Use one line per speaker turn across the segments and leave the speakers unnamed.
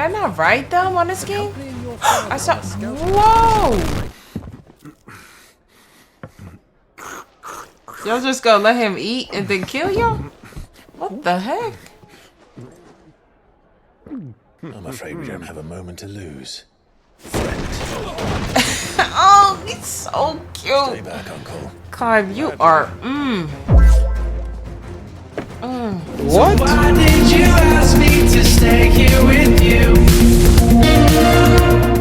I not write them on this game? I saw. Whoa! Y'all just gonna let him eat and then kill y'all? What the heck?
I'm afraid we don't have a moment to lose.
Oh, he's so cute.
Stay back, Uncle.
Clive, you are. What?
Why did you ask me to stay here with you?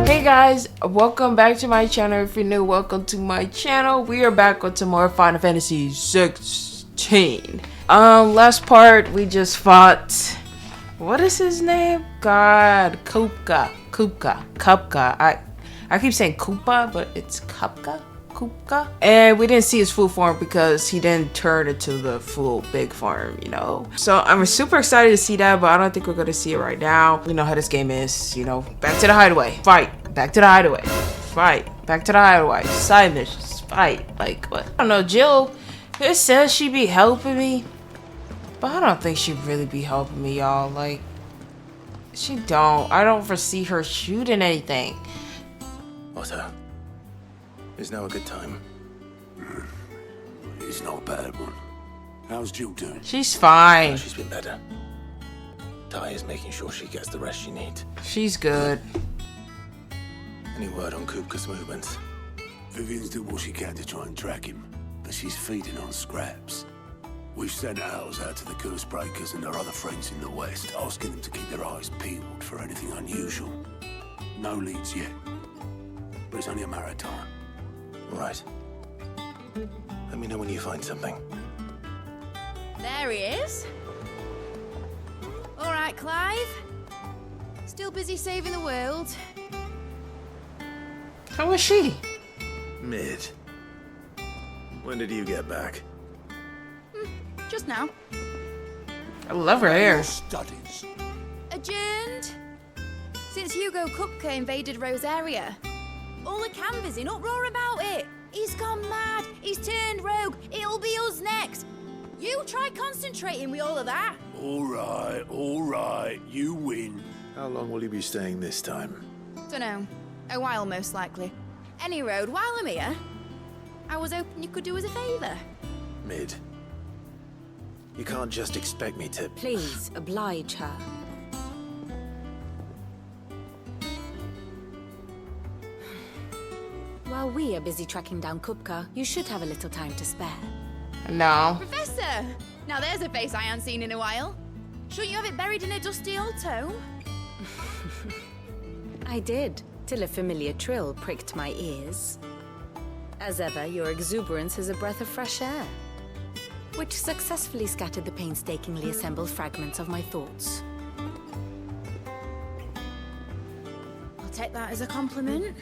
Hey guys, welcome back to my channel. If you're new, welcome to my channel. We are back with some more Final Fantasy 16. Last part we just fought. What is his name? God, Kupka. I keep saying Koopa, but it's Kupka. And we didn't see his full form because he didn't turn into the full big form, you know. So I'm super excited to see that, but I don't think we're gonna see it right now. You know how this game is, you know. Back to the hideaway, fight. Back to the hideaway, fight. Back to the hideaway, side missions, fight. Like what? I don't know. Jill, it says she be helping me, but I don't think she really be helping me, y'all. Like she don't. I don't foresee her shooting anything.
Otto, is now a good time?
It's not a bad one. How's Jill doing?
She's fine.
She's been better. Ty is making sure she gets the rest she needs.
She's good.
Any word on Kupka's movements?
Vivian's did what she can to try and track him, but she's feeding on scraps. We've sent ours out to the curse breakers and our other friends in the west, asking them to keep their eyes peeled for anything unusual. No leads yet, but it's only a matter of time.
Right. Let me know when you find something.
There he is. All right, Clive. Still busy saving the world.
How is she?
Mid. When did you get back?
Just now.
I love her hair.
Studies.
Adjourned. Since Hugo Kupka invaded Rosaria. All the canvassing in uproar about it. He's gone mad. He's turned rogue. It'll be us next. You try concentrating with all of that.
All right. You win.
How long will you be staying this time?
Dunno. A while, most likely. Any road, while I'm here, I was hoping you could do us a favour.
Mid. You can't just expect me to...
Please, oblige her. While we are busy tracking down Kupka, you should have a little time to spare.
No.
Professor! Now there's a face I haven't seen in a while. Shouldn't you have it buried in a dusty old tome?
I did, till a familiar trill pricked my ears. As ever, your exuberance is a breath of fresh air, which successfully scattered the painstakingly assembled fragments of my thoughts.
I'll take that as a compliment.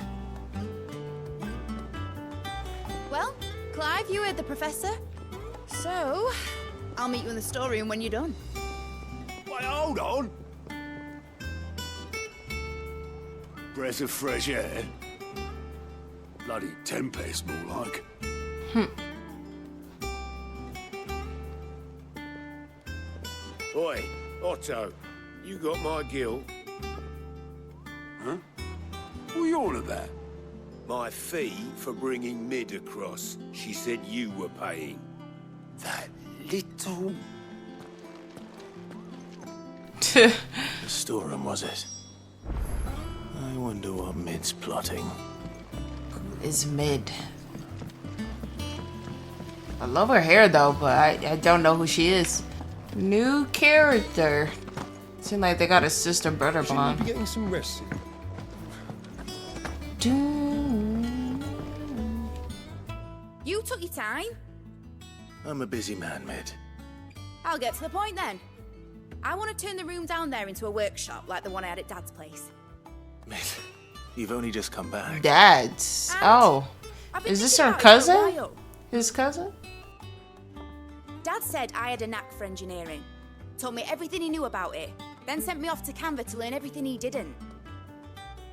Well, Clive, you heard the professor. So, I'll meet you in the storeroom when you're done.
Wait, hold on. Breath of fresh air. Bloody tempest, more like.
Oi, Otto, you got my guilt.
Huh? What are you on about?
My fee for bringing Mid across. She said you were paying.
That little...
The storeroom, was it? I wonder what Mid's plotting.
Is Mid. I love her hair though, but I don't know who she is. New character. Seems like they got a sister brother bond.
Be getting some rest.
You took your time.
I'm a busy man, Mid.
I'll get to the point then. I want to turn the room down there into a workshop like the one I had at Dad's place.
Mid, you've only just come back.
Dad's.
And
Oh.
I've been
Is this
thinking
her
about it for a
cousin?
while.
His cousin?
Dad said I had a knack for engineering. Told me everything he knew about it. Then sent me off to Canva to learn everything he didn't.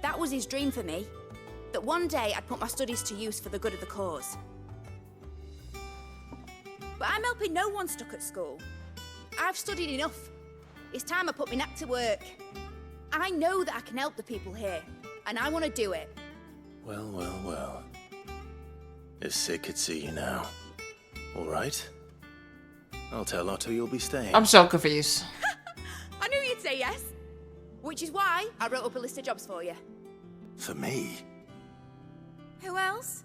That was his dream for me. That one day I'd put my studies to use for the good of the cause. But I'm helping no one stuck at school. I've studied enough. It's time I put my knack to work. I know that I can help the people here, and I want to do it.
Well, well, well. If Sid could see you now. All right. I'll tell Otto you'll be staying.
I'm so confused.
I knew you'd say yes. Which is why I wrote up a list of jobs for you.
For me?
Who else?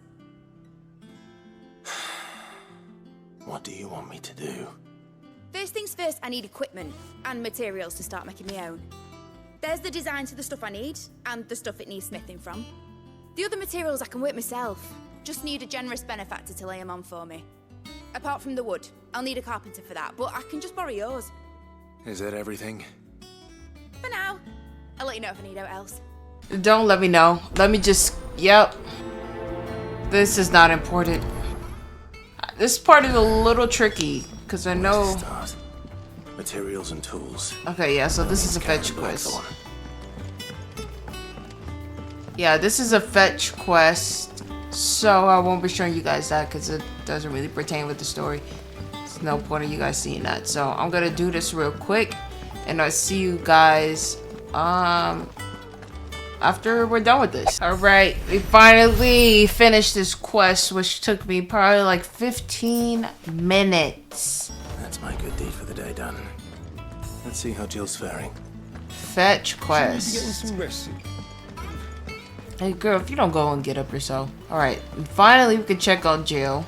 What do you want me to do?
First things first, I need equipment and materials to start making my own. There's the designs for the stuff I need, and the stuff it needs smithing from. The other materials I can work myself. Just need a generous benefactor to lay them on for me. Apart from the wood, I'll need a carpenter for that, but I can just borrow yours.
Is that everything?
For now. I'll let you know if I need out else.
Don't let me know. Let me just... Yep. This is not important. This part is a little tricky, because I know...
Start. Materials and tools.
Okay, yeah, so this is a fetch quest. Yeah, this is a fetch quest, so I won't be showing you guys that, because it doesn't really pertain with the story. There's no point in you guys seeing that, so I'm gonna do this real quick, and I'll see you guys, after we're done with this. Alright, we finally finished this quest, which took me probably like 15 minutes.
That's my good deed for the day done. Let's see how Jill's faring.
Fetch quest.
Getting some rest.
Hey girl, if you don't go and get up yourself. Alright, and finally we can check on Jill.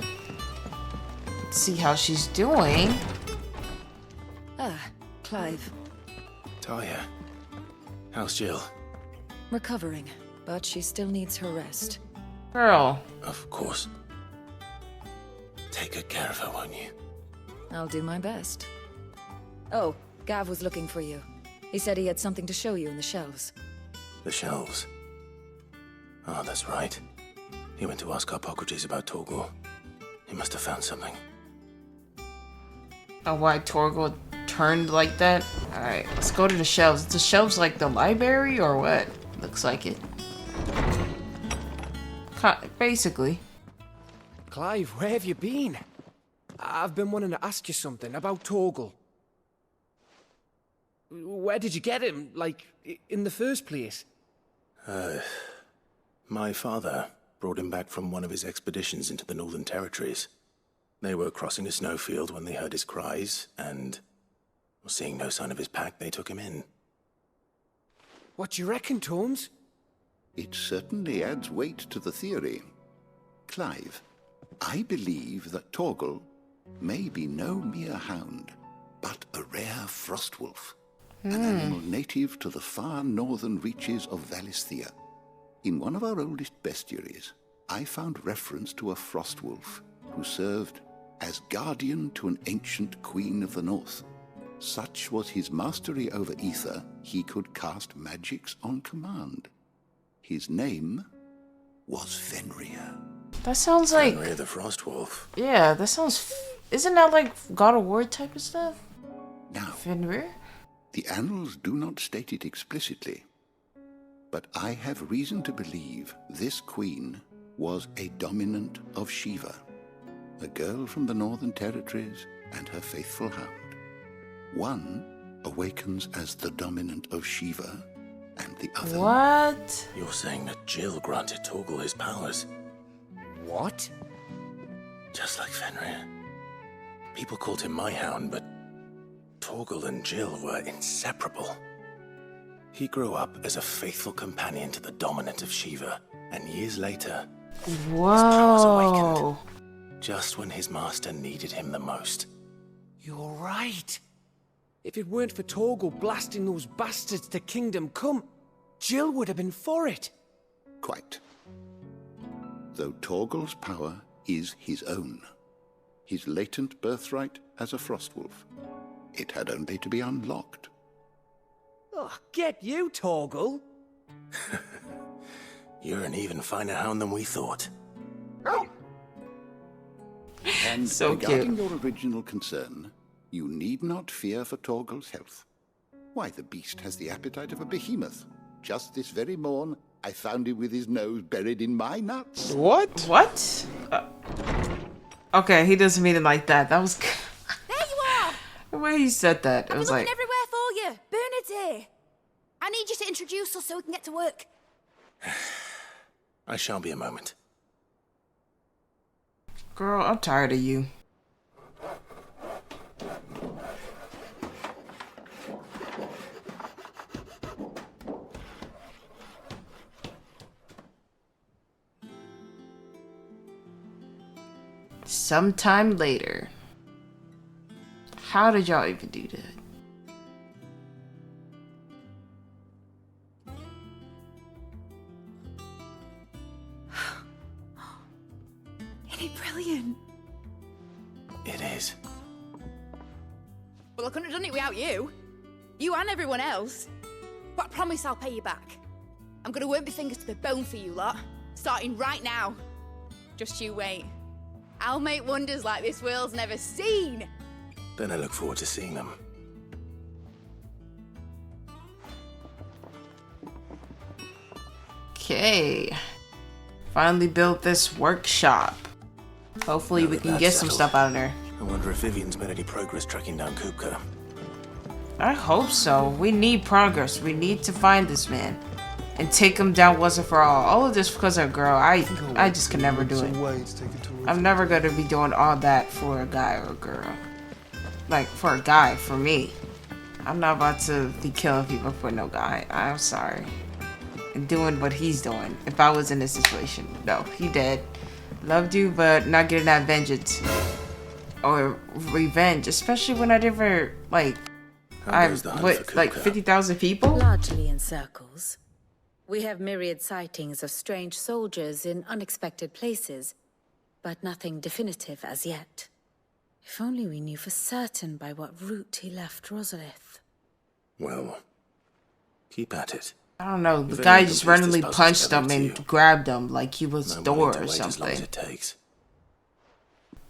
Let's see how she's doing.
Ah, Clive.
Talia, how's Jill?
Recovering, but she still needs her rest.
Girl.
Of course. Take good care of her, won't you?
I'll do my best. Oh, Gav was looking for you. He said he had something to show you in the shelves.
The shelves. Oh, that's right. He went to ask Harpocrates about Torgal. He must have found something.
Oh, why Torgal turned like that? Alright, let's go to the shelves. The shelves like the library or what? Looks like it. Basically.
Clive, where have you been? I've been wanting to ask you something about Torgal. Where did you get him, like, in the first place?
My father brought him back from one of his expeditions into the Northern Territories. They were crossing a snowfield when they heard his cries, and, seeing no sign of his pack, they took him in.
What do you reckon, Tomes?
It certainly adds weight to the theory. Clive, I believe that Torgal may be no mere hound, but a rare frostwolf, an animal native to the far northern reaches of Valisthea. In one of our oldest bestiaries, I found reference to a frostwolf who served as guardian to an ancient queen of the north. Such was his mastery over ether, he could cast magics on command. His name was Fenrir.
That sounds like...
Fenrir the Frostwolf.
Yeah, that sounds... Isn't that like God of War type of stuff?
Now,
Fenrir?
the annals do not state it explicitly, but I have reason to believe this queen was a dominant of Shiva, a girl from the Northern Territories and her faithful hound. One awakens as the dominant of Shiva, and the other...
What?
You're saying that Jill granted Torgal his powers?
What?
Just like Fenrir. People called him my hound, but Torgal and Jill were inseparable. He grew up as a faithful companion to the dominant of Shiva, and years later, his powers awakened, just when his master needed him the most.
You're right. If it weren't for Torgal blasting those bastards to Kingdom Come, Jill would have been for it.
Quite. Though Torgal's power is his own, his latent birthright as a frostwolf, it had only to be unlocked.
Oh, get you, Torgal.
You're an even finer hound than we thought.
And
So
regarding
cute.
your original concern, you need not fear for Torgal's health. Why, the beast has the appetite of a behemoth. Just this very morn, I found him with his nose buried in my nuts.
What?
What? Okay, he doesn't mean it like that. That was...
There you are!
the way he said that, it
I've
was
been
like...
looking everywhere for you. Bernard's here. I I need you to introduce us so we can get to work.
I shall be a moment.
Girl, I'm tired of you. Sometime later. How did y'all even do that?
Isn't it brilliant?
It is.
Well, I couldn't have done it without you. You and everyone else. But I promise I'll pay you back. I'm gonna work my fingers to the bone for you lot. Starting right now. Just you wait. I'll make wonders like this world's never seen.
Then I look forward to seeing them.
Okay. Finally built this workshop. Hopefully we can get some stuff out of there.
I wonder if Vivian's made any progress tracking down Kupka.
I hope so. We need progress. We need to find this man and take him down once and for all. All of this because of a girl. I just can never do it. I'm never gonna be doing all that for a guy or a girl. Like for a guy, for me. I'm not about to be killing people for no guy. I'm sorry. And doing what he's doing. If I was in this situation, no, he dead. Loved you, but not getting that vengeance or revenge, especially when I never like. Like 50,000 people?
Largely in circles. We have myriad sightings of strange soldiers in unexpected places, but nothing definitive as yet. If only we knew for certain by what route he left Rosalith.
Well, keep at it.
I don't know. The guy just randomly punched him and grabbed him like he was a door or something.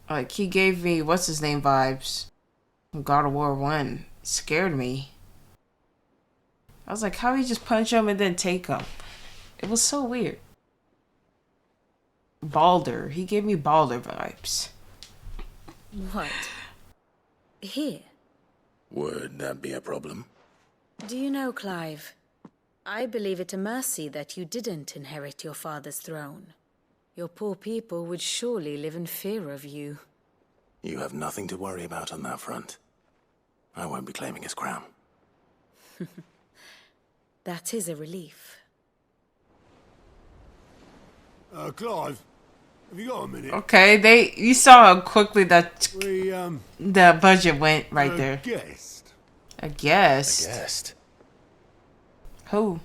Like he gave me what's his name vibes from God of War 1. Scared me. I was like, how he just punch him and then take him? It was so weird. Balder. He gave me Balder vibes.
What? Here?
Would that be a problem?
Do you know, Clive? I believe it a mercy that you didn't inherit your father's throne. Your poor people would surely live in fear of you.
You have nothing to worry about on that front. I won't be claiming his crown.
That is a relief.
Clive, have you got a minute?
Okay, you saw how quickly that the budget went right there.
Guest.
A guest.
A guest.
Who?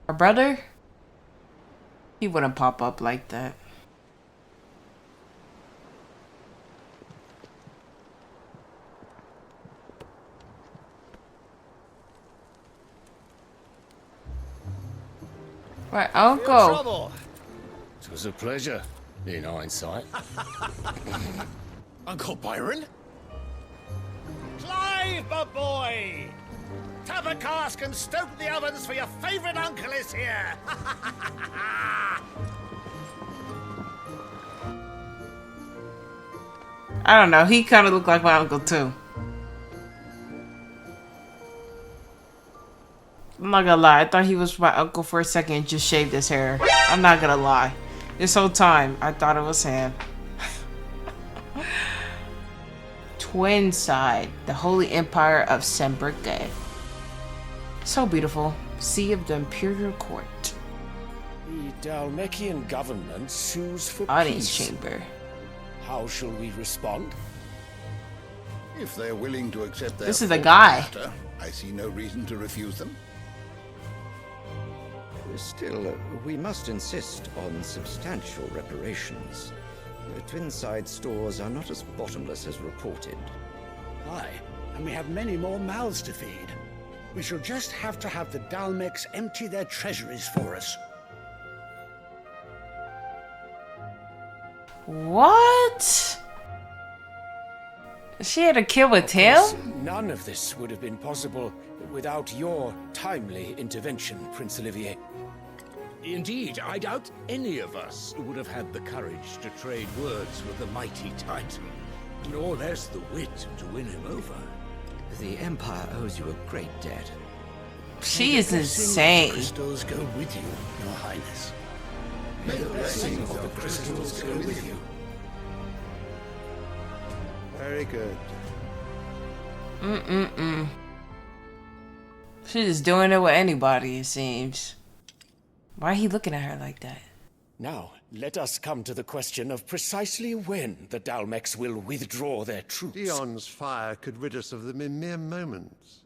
Our brother? He wouldn't pop up like that. My uncle.
It was a pleasure, in hindsight.
Uncle Byron?
Clive, my boy! Tap a cask and stoke the ovens for your favourite uncle is here!
I don't know. He kind of looked like my uncle too. I'm not gonna lie. I thought he was my uncle for a second and just shaved his hair. I'm not gonna lie. This whole time, I thought it was him. Twin side. The Holy Empire of Sembrique. So beautiful. Sea of the Imperial Court.
The Dalmekian government sues for
Audience
peace.
chamber.
How shall we respond?
If they're willing to accept their
This is the
fortune
guy.
matter, I see no reason to refuse them.
Still, we must insist on substantial reparations. The Twinside stores are not as bottomless as reported.
Aye, and we have many more mouths to feed. We shall just have to have the Dalmecs empty their treasuries for us.
What? She had a kill with him?
None of this would have been possible without your timely intervention, Prince Olivier.
Indeed, I doubt any of us would have had the courage to trade words with the mighty Titan, nor less the wit to win him over.
The Empire owes you a great debt.
She is insane.
Crystals go with you, Your Highness. May the blessing of the crystals go with you.
Very good.
She's just doing it with anybody, it seems. Why are he looking at her like that?
Now, let us come to the question of precisely when the Dalmex will withdraw their troops.
Dion's fire could rid us of them in mere moments.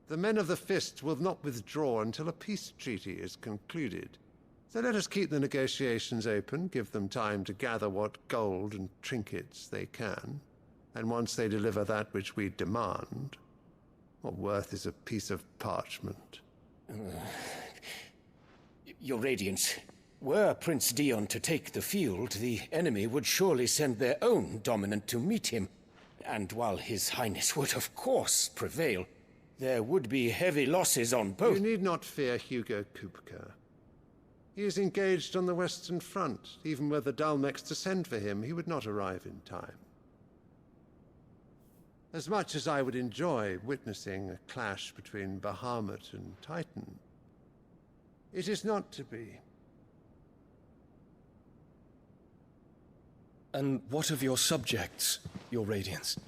The men of the Fist will not withdraw until a peace treaty is concluded. So let us keep the negotiations open, give them time to gather what gold and trinkets they can, and once they deliver that which we demand, what worth is a piece of parchment?
Your Radiance, were Prince Dion to take the field, the enemy would surely send their own dominant to meet him. And while His Highness would of course prevail, there would be heavy losses on both.
You need not fear Hugo Kupka. He is engaged on the Western Front. Even were the Dalmex to send for him, he would not arrive in time. As much as I would enjoy witnessing a clash between Bahamut and Titan, it is not to be.
And what of your subjects, Your Radiance?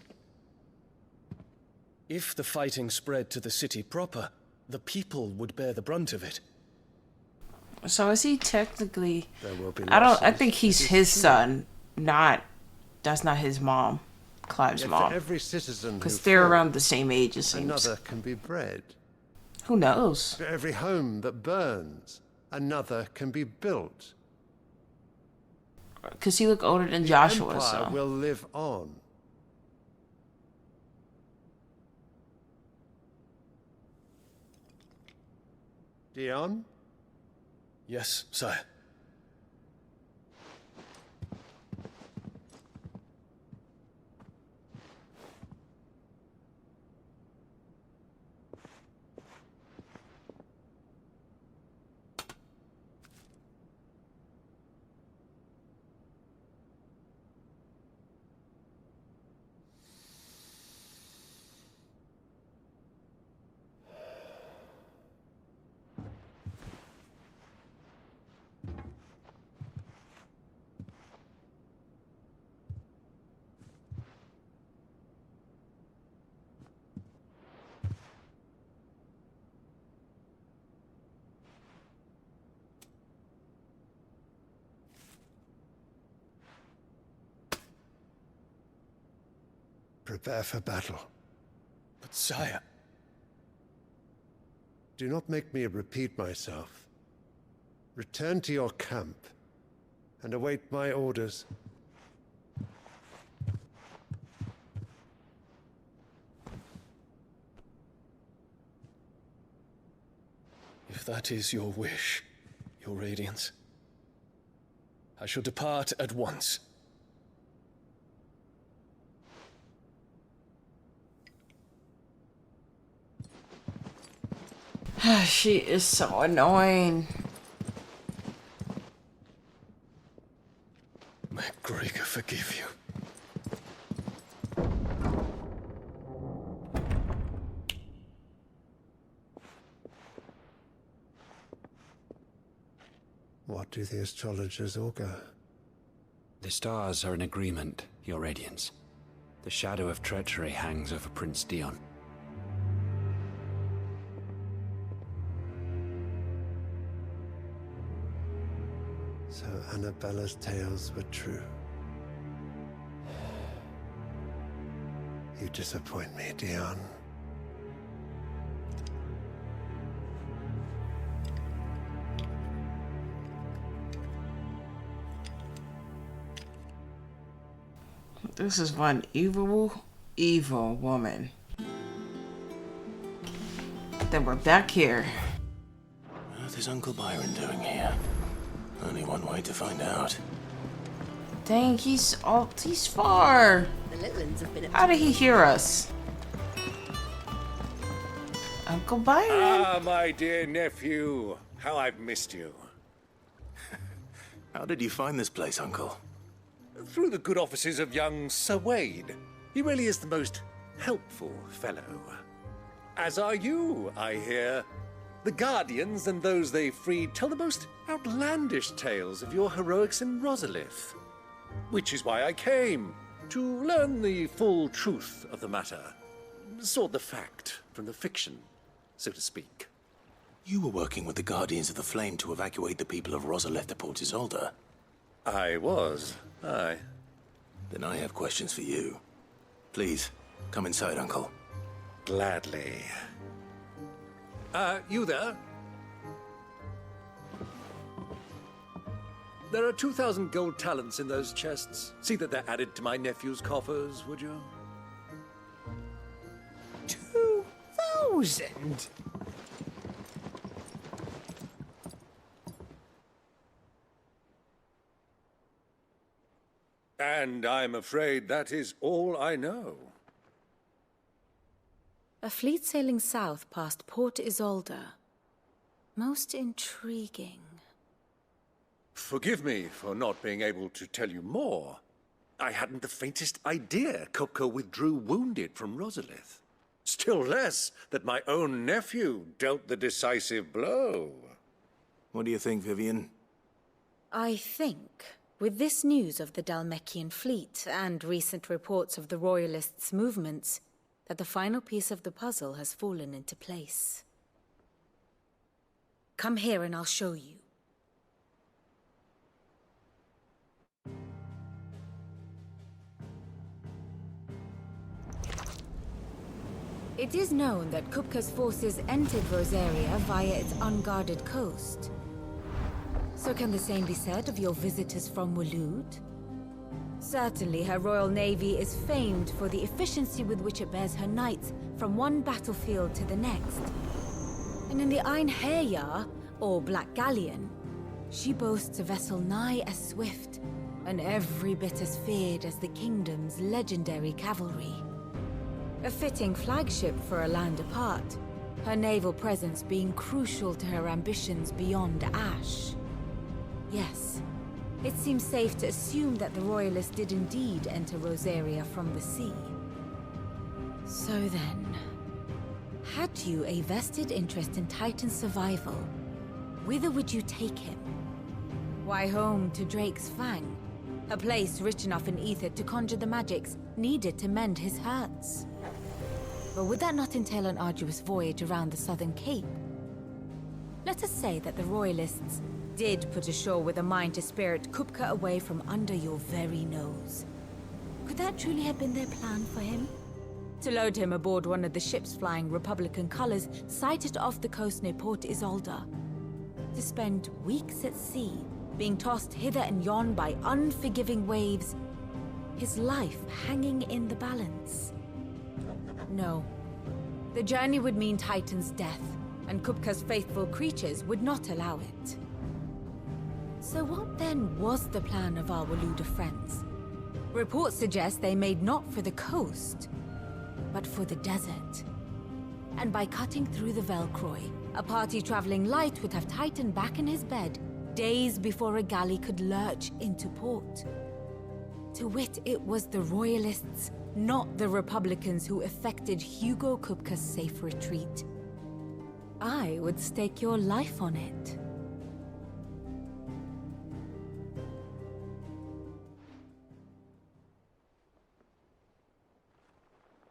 If the fighting spread to the city proper, the people would bear the brunt of it.
So is he technically...
There will be
I think he's his son, that's not his mom. Clive's mom.
Every citizen
because they're around the same age, it seems.
Another can be bred.
Who knows?
For every home that burns, another can be built.
Because he look older than
the
Joshua,
Empire
so
will live on. Dion?
Yes, sire.
Prepare for battle.
But sire...
Do not make me repeat myself. Return to your camp and await my orders.
If that is your wish, Your Radiance, I shall depart at once.
She is so annoying.
May Gregor forgive you.
What do the astrologers augur?
The stars are in agreement, Your Radiance. The shadow of treachery hangs over Prince Dion.
So Annabella's tales were true. You disappoint me, Dion.
This is one evil woman. Then we're back here.
What is Uncle Byron doing here? Only one way to find out.
Dang, he's far. How did he hear us? Uncle Byron.
Ah, my dear nephew. How I've missed you.
How did you find this place, Uncle?
Through the good offices of young Sir Wade. He really is the most helpful fellow. As are you, I hear. The Guardians and those they freed tell the most outlandish tales of your heroics in Rosalith. Which is why I came, to learn the full truth of the matter. Sort the fact from the fiction, so to speak.
You were working with the Guardians of the Flame to evacuate the people of Rosalith to Port Isolde.
I was, aye.
Then I have questions for you. Please, come inside, Uncle.
Gladly. You there? There are 2,000 gold talents in those chests. See that they're added to my nephew's coffers, would you?
2,000?
And I'm afraid that is all I know.
A fleet sailing south past Port Isolde. Most intriguing.
Forgive me for not being able to tell you more. I hadn't the faintest idea Kupka withdrew wounded from Rosalith. Still less that my own nephew dealt the decisive blow.
What do you think, Vivian?
I think, with this news of the Dhalmekian fleet and recent reports of the Royalists' movements, that the final piece of the puzzle has fallen into place. Come here and I'll show you. It is known that Kupka's forces entered Rosaria via its unguarded coast. So can the same be said of your visitors from Waloed? Certainly her Royal Navy is famed for the efficiency with which it bears her knights from one battlefield to the next. And in the Einherjar, or Black Galleon, she boasts a vessel nigh as swift, and every bit as feared as the kingdom's legendary cavalry. A fitting flagship for a land apart, her naval presence being crucial to her ambitions beyond Ash. Yes, it seems safe to assume that the Royalists did indeed enter Rosaria from the sea. So then, had you a vested interest in Titan's survival, whither would you take him? Why, home to Drake's Fang, a place rich enough in ether to conjure the magics needed to mend his hurts. But would that not entail an arduous voyage around the southern cape? Let us say that the Royalists did put ashore with a mind to spirit Kupka away from under your very nose. Could that truly have been their plan for him? To load him aboard one of the ships flying Republican colors sighted off the coast near Port Isolde. To spend weeks at sea, being tossed hither and yon by unforgiving waves, his life hanging in the balance. No. The journey would mean Titan's death, and Kupka's faithful creatures would not allow it. So what then was the plan of our Waluda friends? Reports suggest they made not for the coast, but for the desert. And by cutting through the Velcroy, a party traveling light would have Titan back in his bed days before a galley could lurch into port. To wit, it was the Royalists, not the Republicans, who effected Hugo Kupka's safe retreat. I would stake your life on it.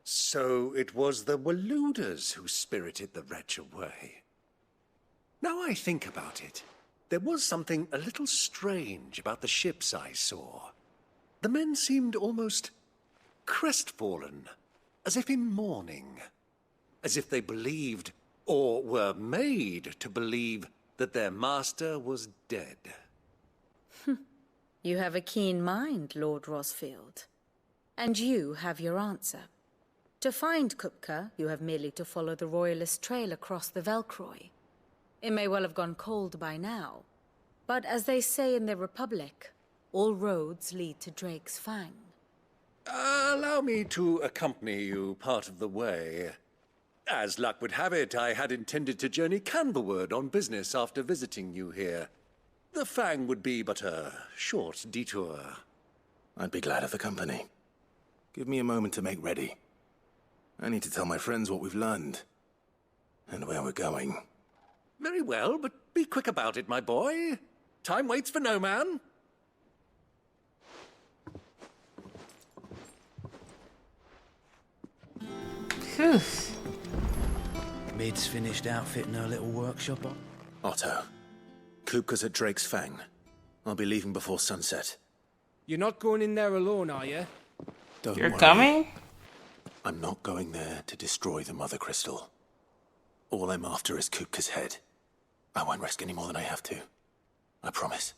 So it was the Waludas who spirited the wretch away. Now I think about it, there was something a little strange about the ships I saw. The men seemed almost crestfallen, as if in mourning, as if they believed, or were made to believe, that their master was dead.
You have a keen mind, Lord Rosfield. And you have your answer. To find Kupka, you have merely to follow the Royalist trail across the Velcroy. It may well have gone cold by now, but as they say in the Republic, all roads lead to Drake's Fang.
Allow me to accompany you part of the way. As luck would have it, I had intended to journey Canberward on business after visiting you here. The Fang would be but a short detour.
I'd be glad of the company. Give me a moment to make ready. I need to tell my friends what we've learned. And where we're going.
Very well, but be quick about it, my boy. Time waits for no man.
Phew.
Mid's finished outfitting her little workshop up.
Otto, Kupka's at Drake's Fang. I'll be leaving before sunset.
You're not going in there alone, are you?
Don't
You're
worry.
coming?
I'm not going there to destroy the Mother Crystal. All I'm after is Kupka's head. I won't risk any more than I have to. I promise.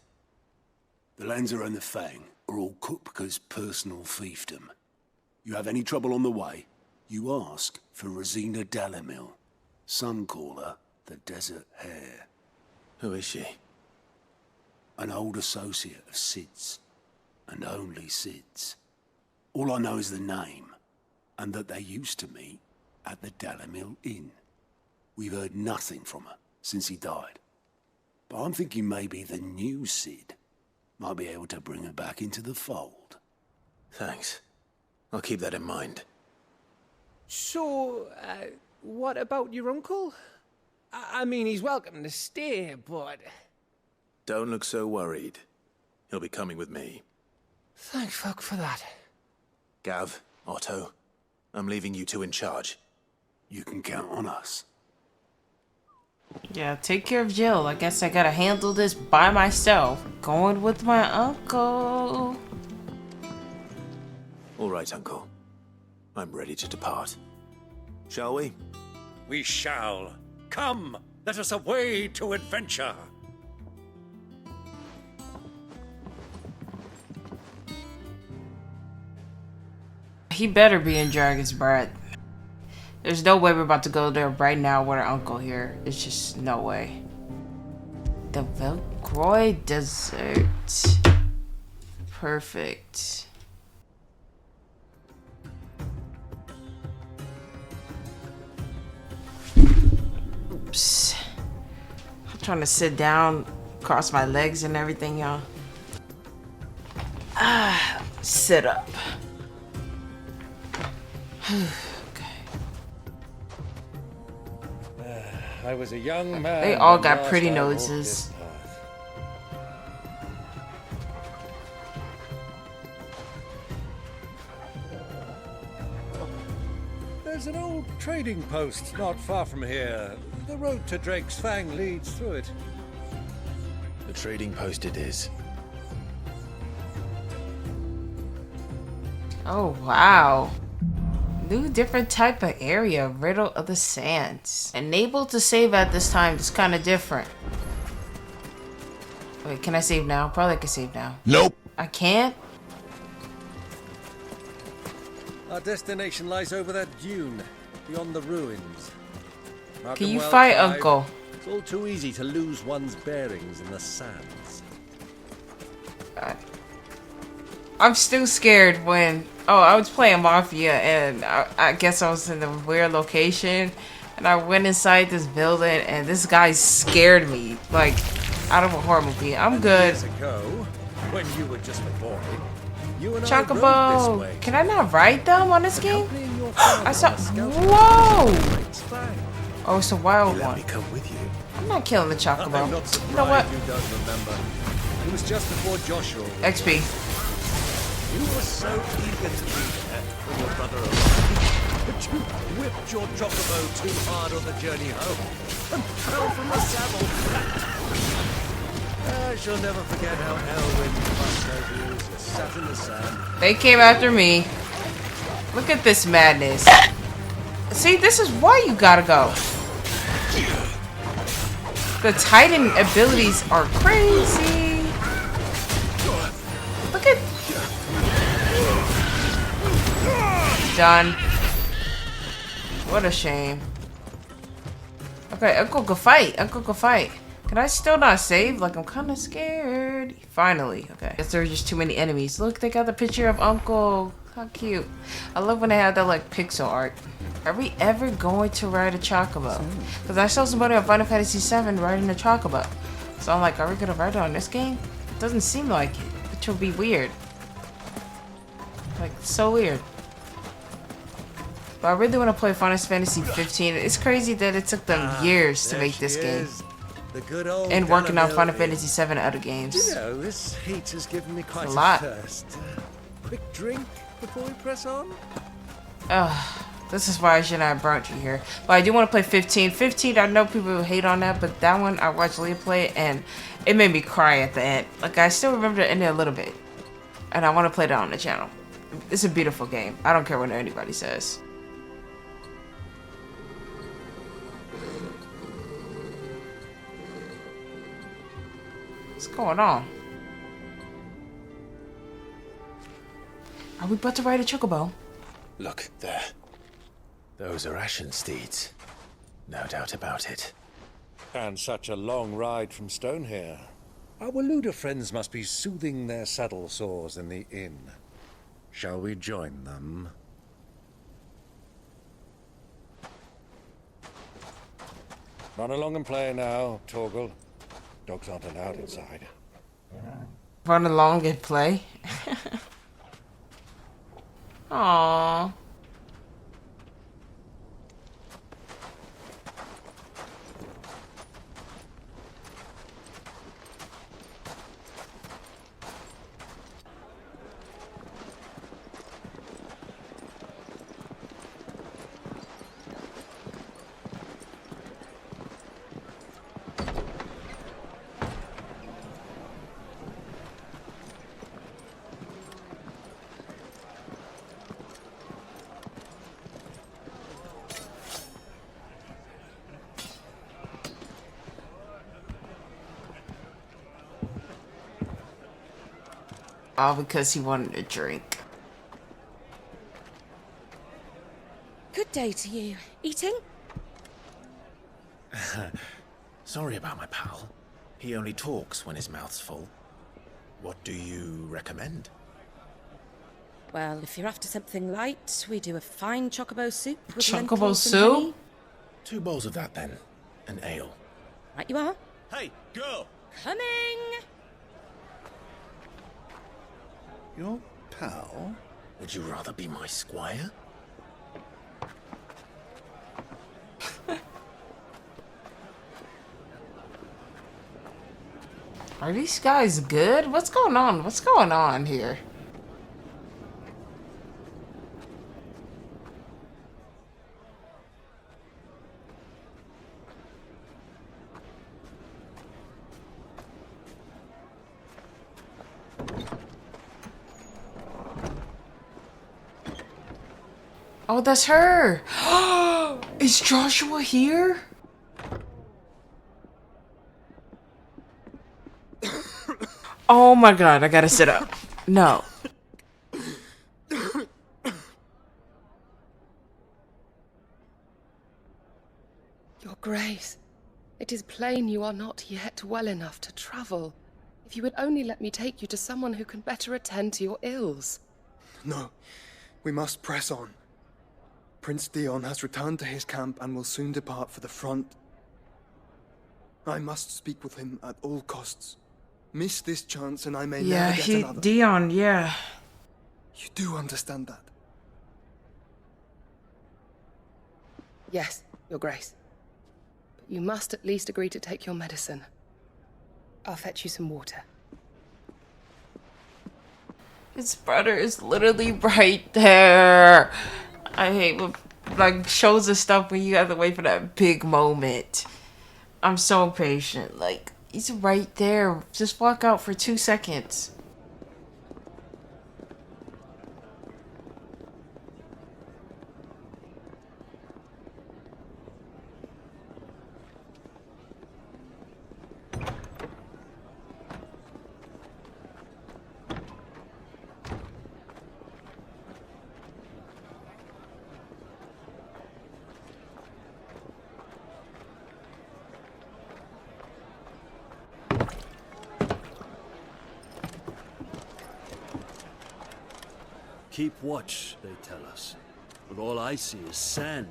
The Lanza and the Fang are all Kupka's personal fiefdom. You have any trouble on the way, you ask for Rosina Dalamil. Some call her the Desert Hare.
Who is she?
An old associate of Sid's. And only Sid's. All I know is the name, and that they used to meet at the Dalamil Inn. We've heard nothing from her since he died. But I'm thinking maybe the new Sid might be able to bring her back into the fold.
Thanks. I'll keep that in mind.
So, what about your uncle? I mean, he's welcome to stay, but...
Don't look so worried. He'll be coming with me.
Thank fuck for that.
Gav, Otto, I'm leaving you two in charge.
You can count on us.
Yeah, take care of Jill. I guess I gotta handle this by myself. Going with my uncle.
All right, Uncle. I'm ready to depart. Shall we?
We shall. Come, let us away to adventure.
He better be in Dragon's Breath. There's no way we're about to go there right now with our uncle here. It's just no way. The Velgroy Desert. Perfect. Oops. I'm trying to sit down, cross my legs and everything, y'all. Sit up.
I was a young man.
They all
when
got
last
pretty
I walked
noses.
this path. There's an old trading post not far from here. The road to Drake's Fang leads through it.
The trading post it is.
Oh, wow. New different type of area. Riddle of the Sands. Enabled to save at this time. It's kind of different. Wait, can I save now? Probably I can save now.
Nope.
I can't?
Our destination lies over that dune, beyond the ruins. Mark
Can
them
you
well,
fight
Clive.
Uncle?
It's all too easy to lose one's bearings in the sands.
I'm still scared when... Oh, I was playing Mafia and I guess I was in a weird location. And I went inside this building and this guy scared me. Like, out of a horror movie. I'm good.
Years ago, when you were just a boy, you and I rode this
Chocobo!
way.
Can I not ride them on this game? I saw... Whoa! Oh, it's a wild one.
Come with you.
I'm not killing the Chocobo.
I'm not surprised
You know what?
you don't remember. It was just before Joshua was
XP.
You were so eager to be there when your brother arrived, but you whipped your chocobo too hard on the journey home and fell from the saddle. I shall never forget how Elwyn fussed over you as you sat in the sand.
They came after me. Look at this madness. See, this is why you gotta go. The Titan abilities are crazy. Look at... Done. What a shame. Okay, Uncle go fight. Uncle go fight. Can I still not save? Like, I'm kind of scared. Finally. Okay. Guess there are just too many enemies. Look, they got the picture of Uncle. How cute. I love when they have that, like, pixel art. Are we ever going to ride a Chocobo? Because I saw somebody on Final Fantasy VII riding a Chocobo. So I'm like, are we going to ride it on this game? It doesn't seem like it. Which would be weird. Like, so weird. But I really want to play Final Fantasy 15. It's crazy that it took them years to make this game.
The good old
And working on
Ganymede.
Final Fantasy 7 other games.
You know, this heat has given me quite
a lot.
thirst. Quick drink before we press on?
This is why I should not have brought you here. But I do want to play 15. 15, I know people hate on that, but that one I watched Leah play and it made me cry at the end. Like, I still remember the ending a little bit. And I want to play that on the channel. It's a beautiful game. I don't care what anybody says. What's going on? Are we about to ride a chocobo?
Look, there. Those are Ashen steeds. No doubt about it.
And such a long ride from Stone here. Our Waluda friends must be soothing their saddle sores in the inn. Shall we join them? Run along and play now, Torgal. Dogs aren't allowed inside.
Run along and play. Aww. All because he wanted a drink.
Good day to you. Eating?
Sorry about my pal. He only talks when his mouth's full. What do you recommend?
Well, if you're after something light, we do a fine chocobo soup with
Chocobo
lentils and
soup?
honey.
2 bowls of that then. An ale.
Right you are.
Hey, girl!
Coming!
Your pal? Would you rather be my squire?
Are these guys good? What's going on? What's going on here? Oh, that's her. Is Joshua here? Oh my god, I gotta sit up. No.
Your Grace, it is plain you are not yet well enough to travel. If you would only let me take you to someone who can better attend to your ills.
No, we must press on. Prince Dion has returned to his camp and will soon depart for the front. I must speak with him at all costs. Miss this chance and I may never get another.
Dion, yeah.
You do understand that?
Yes, Your Grace. But you must at least agree to take your medicine. I'll fetch you some water.
His brother is literally right there. I hate when, like, shows and stuff when you have to wait for that big moment. I'm so impatient. Like, he's right there. Just walk out for 2 seconds.
Keep watch, they tell us. But all I see is sand.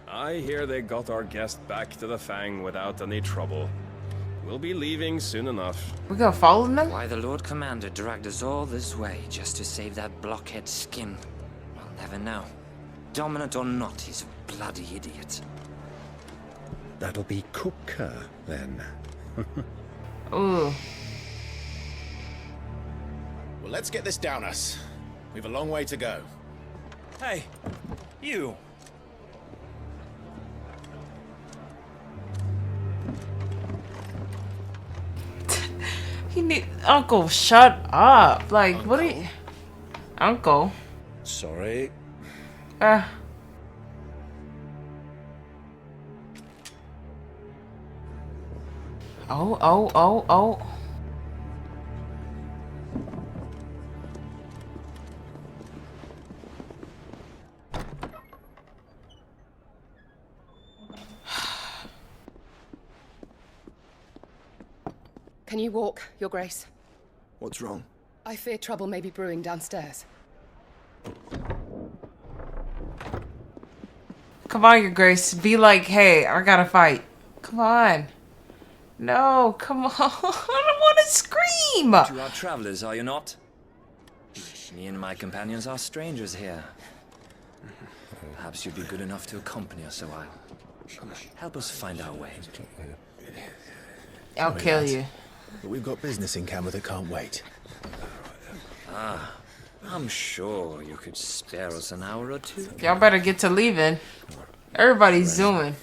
I hear they got our guest back to the Fang without any trouble. We'll be leaving soon enough.
We gonna follow them?
Why the Lord Commander dragged us all this way just to save that blockhead skin, we'll never know.
dominant or not, he's a bloody idiot.
That'll be Kupka, then.
Ooh.
Well, let's get this down us. We've a long way to go.
Hey, you!
He need Uncle, shut up. Like,
Uncle.
what are you... Uncle.
Sorry.
Oh, oh, oh, oh.
Can you walk, Your Grace?
What's wrong?
I fear trouble may be brewing downstairs.
Come on, Your Grace. Be like, hey, I gotta fight. Come on. No, come on. I don't want to scream.
You are travelers, are you not? Me and my companions are strangers here. Perhaps you'd be good enough to accompany us a while. Help us find our way.
I'll kill you.
But we've got business in camera that can't wait.
Ah, I'm sure you could spare us an hour or two.
Y'all better get to leaving. Everybody's zooming.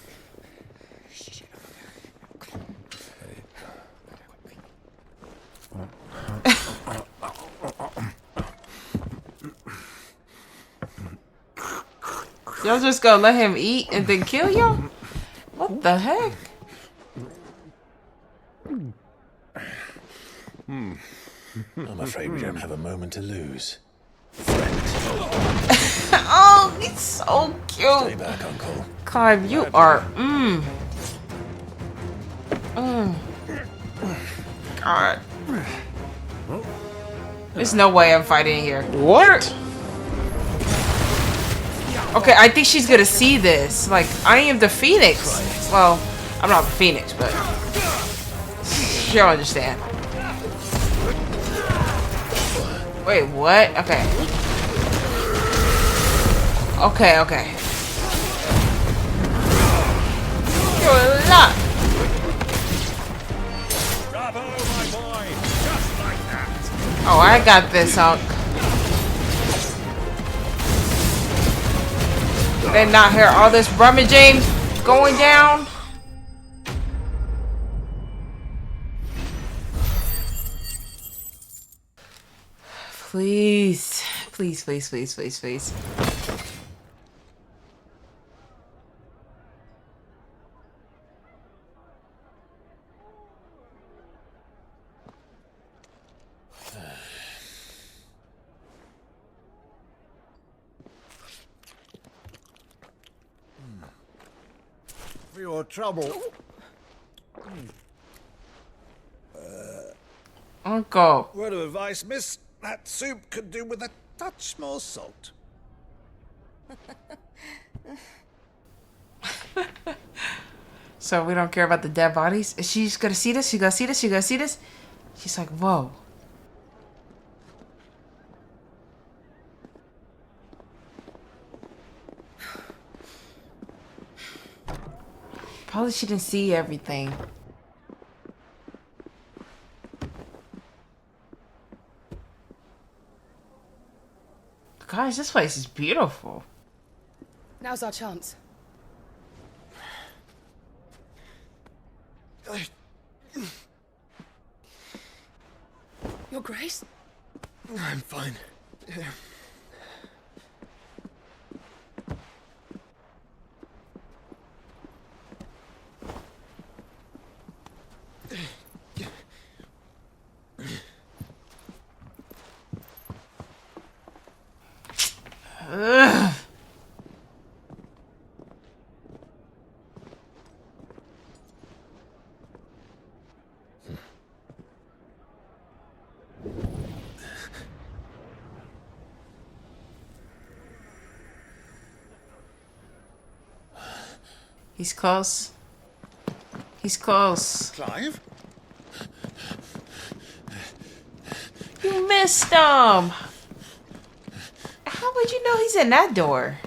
Y'all just gonna let him eat and then kill y'all? What the heck?
I'm afraid we don't have a moment to lose.
Oh, he's so cute.
Stay back, Uncle.
Clive, you are, God. There's no way I'm fighting here.
What?
Okay, I think she's gonna see this. Like, I am the Phoenix. Well, I'm not the Phoenix, but she'll understand. Wait, what? Okay. Okay, okay. You're a lot.
Bravo, my boy! Just like that!
Oh, I got this, Hunk. Did not hear all this rummaging going down. Please. Please, please, please, please, please.
For your trouble.
Uncle.
Word of advice, miss. That soup could do with a touch more salt.
So we don't care about the dead bodies? Is she gonna see this? She gonna see this? She gonna see this? She's like, whoa. Probably she didn't see everything. Guys, this place is beautiful.
Now's our chance. Your Grace?
I'm fine.
Ugh. He's close. He's close.
Clive?
You missed him. How would you know he's in that door?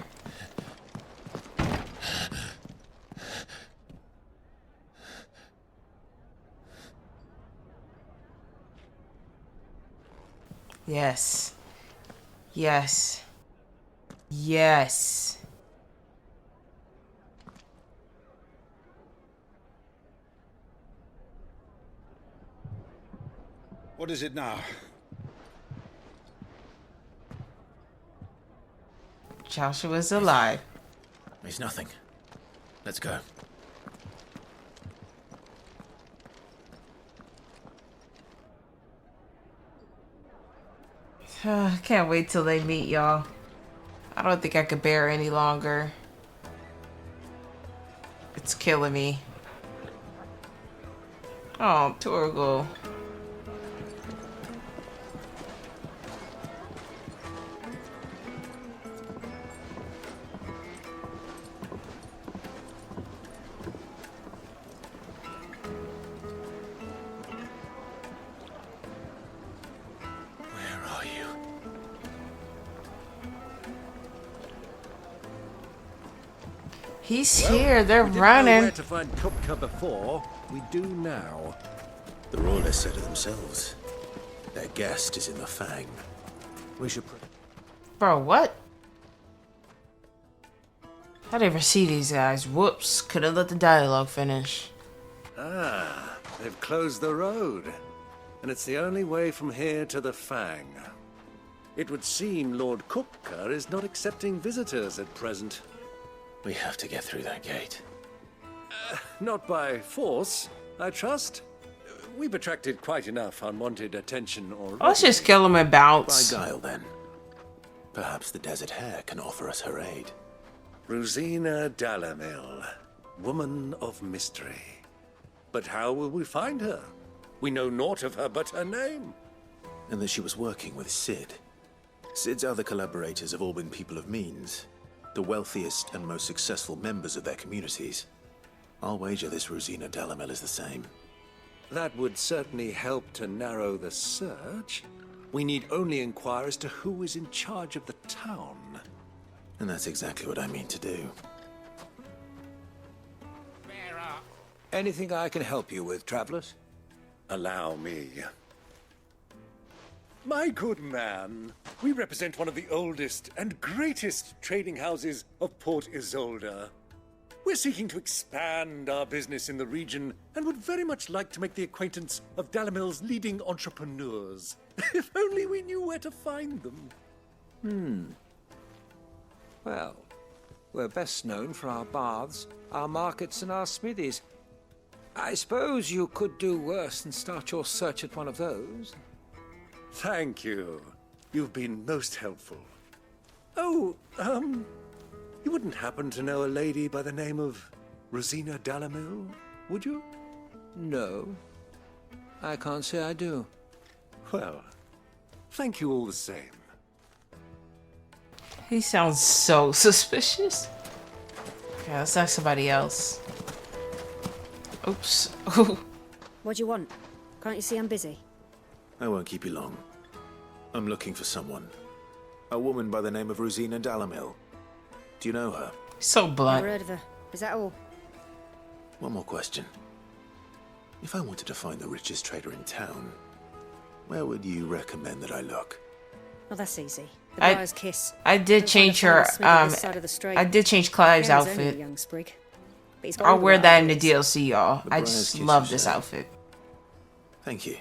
Yes. Yes. Yes.
What is it now?
Joshua's alive.
It's nothing. Let's go.
Can't wait till they meet, y'all. I don't think I could bear any longer. It's killing me. Oh, Torgal. He's here. They're
we didn't
running.
know where to find Kupka before. We do now.
The Royalists said it themselves. Their guest is in the Fang. We should...
Bro, what? I never see these guys. Whoops. Couldn't let the dialogue finish.
Ah, they've closed the road. And it's the only way from here to the Fang. It would seem Lord Kupka is not accepting visitors at present.
We have to get through that gate.
Not by force, I trust. We've attracted quite enough unwanted attention already.
Let's just kill him and bounce.
By guile, then. Perhaps the Desert Hare can offer us her aid.
Rosina Dalamil, woman of mystery. But how will we find her? We know naught of her but her name.
And that she was working with Sid. Sid's other collaborators have all been people of means. The wealthiest and most successful members of their communities. I'll wager this Rosina Dalamil is the same.
That would certainly help to narrow the search. We need only inquire as to who is in charge of the town.
And that's exactly what I mean to do.
Anything I can help you with, travelers? Allow me. My good man, we represent one of the oldest and greatest trading houses of Port Isolde. We're seeking to expand our business in the region and would very much like to make the acquaintance of Dalamil's leading entrepreneurs. If only we knew where to find them.
Well, we're best known for our baths, our markets, and our smithies. I suppose you could do worse than start your search at one of those.
Thank you. You've been most helpful. Oh, you wouldn't happen to know a lady by the name of Rosina Dalamil, would you?
No. I can't say I do.
Well, thank you all the same.
He sounds so suspicious. Okay, let's ask somebody else. Oops.
What do you want? Can't you see I'm busy?
I won't keep you long. I'm looking for someone. A woman by the name of Rosina Dalamil. Do you know her?
So blunt.
Never heard of her. Is that all?
One more question. If I wanted to find the richest trader in town, where would you recommend that I look?
Well, that's easy. The Briar's Kiss.
I did change her. I did change Clive's outfit.
Young sprig. But he's got
I'll
all the
wear
right
that in the
ideas.
DLC, y'all. I just love this outfit.
Thank you.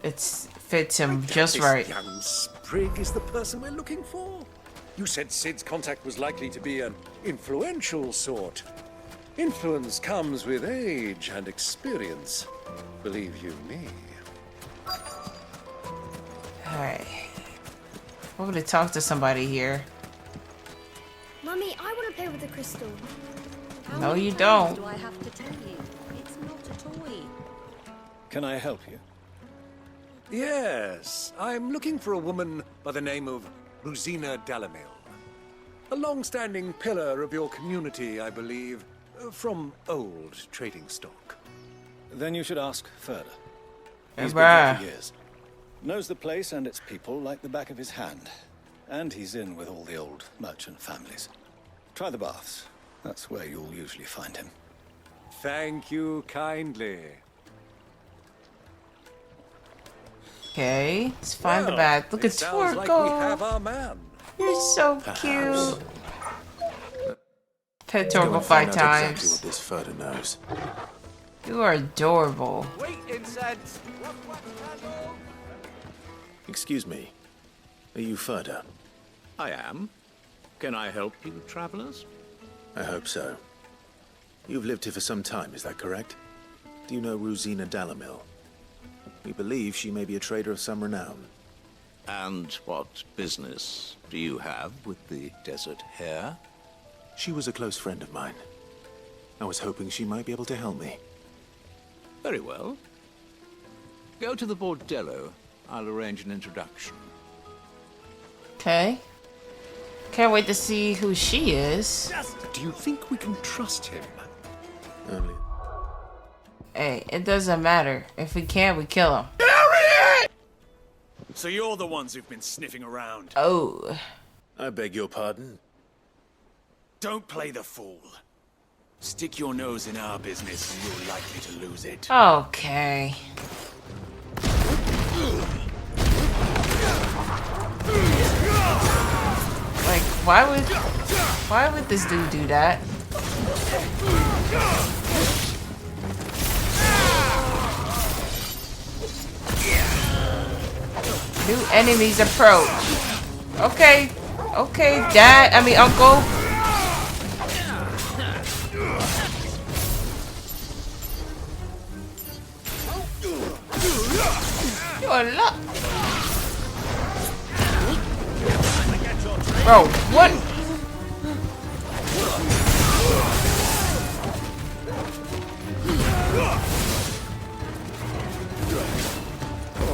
It fits him just
This
right.
young sprig is the person we're looking for. You said Sid's contact was likely to be an influential sort. Influence comes with age and experience. Believe you me.
Alright. I want to talk to somebody here.
Mummy, I want to play with the crystal.
No, you
Do
don't.
I have to tell you? It's not a toy.
Can I help you?
Yes, I'm looking for a woman by the name of Rosina Dalamil. A long-standing pillar of your community, I believe, from old trading stock.
Then you should ask further. He's
Bruh.
been here for years. Knows the place and its people like the back of his hand. And he's in with all the old merchant families. Try the baths. That's where you'll usually find him.
Thank you kindly.
Okay, let's find the bath. Look at
sounds
Torgo.
like we have our man.
You're so cute. Pet Torgo 5 times.
Exactly what this further knows.
You are adorable.
Wait, incense.
Excuse me. Are you further?
I am. Can I help you, travelers?
I hope so. You've lived here for some time, is that correct? Do you know Rosina Dalamil? We believe she may be a trader of some renown.
And what business do you have with the desert hare?
She was a close friend of mine. I was hoping she might be able to help me.
Very well. Go to the bordello. I'll arrange an introduction.
Okay. Can't wait to see who she is.
Do you think we can trust him?
Only.
Hey, it doesn't matter. If we can't, we kill him.
So you're the ones who've been sniffing around.
Oh.
I beg your pardon?
Don't play the fool. Stick your nose in our business and you're likely to lose it.
Okay. Like, why would this dude do that? New enemies approach. Okay, okay, Dad. I mean, Uncle. You're luck. Bro, what?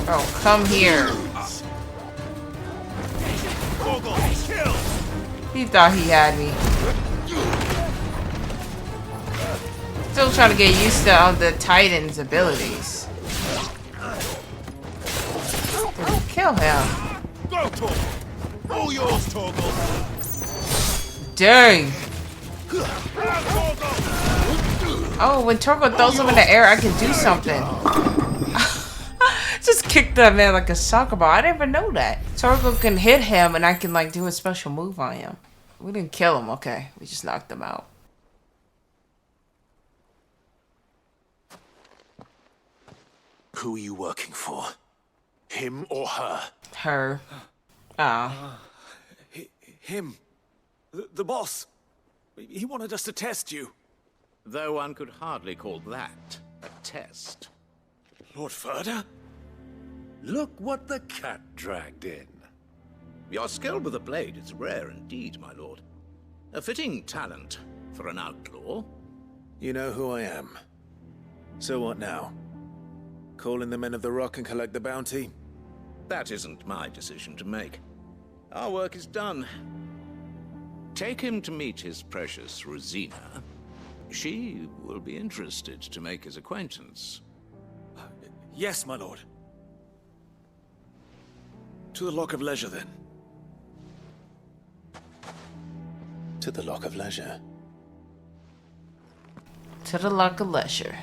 Bro, come here. He thought he had me. Still trying to get used to the Titan's abilities. Kill him.
Go, Torgal. All yours, Torgal.
Dang. Oh, when Torgal throws him in the air, I can do something. Just kick that man like a soccer ball. I didn't even know that. Torgal can hit him and I can like do a special move on him. We didn't kill him, okay. We just knocked him out.
Who are you working for? Him or her?
Her. Ah.
Him. The boss. He wanted us to test you.
Though one could hardly call that a test.
Lord Furder?
Look what the cat dragged in.
Your skill with the blade is rare indeed, my lord. A fitting talent for an outlaw.
You know who I am. So what now? Call in the men of the Rock and collect the bounty?
That isn't my decision to make. Our work is done. Take him to meet his precious Rosina. She will be interested to make his acquaintance.
Yes, my lord. To the Lock of Leisure, then.
To the Lock of Leisure.
To the Lock of Leisure.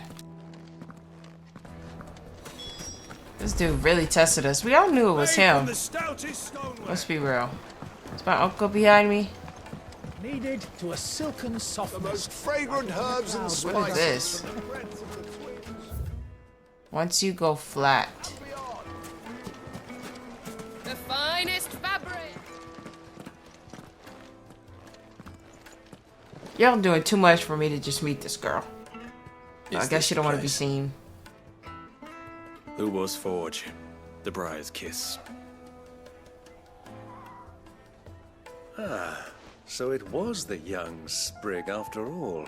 This dude really tested us. We all knew it was him. Let's be real. Is my uncle behind me?
Needed to a silken softness.
The most fragrant herbs and spices.
What is this? Once you go flat.
The finest fabric.
Y'all doing too much for me to just meet this girl. I
Is
guess
this
you don't
the
want to be
place?
seen.
Who was Forge? The Briar's Kiss.
Ah, so it was the young sprig after all.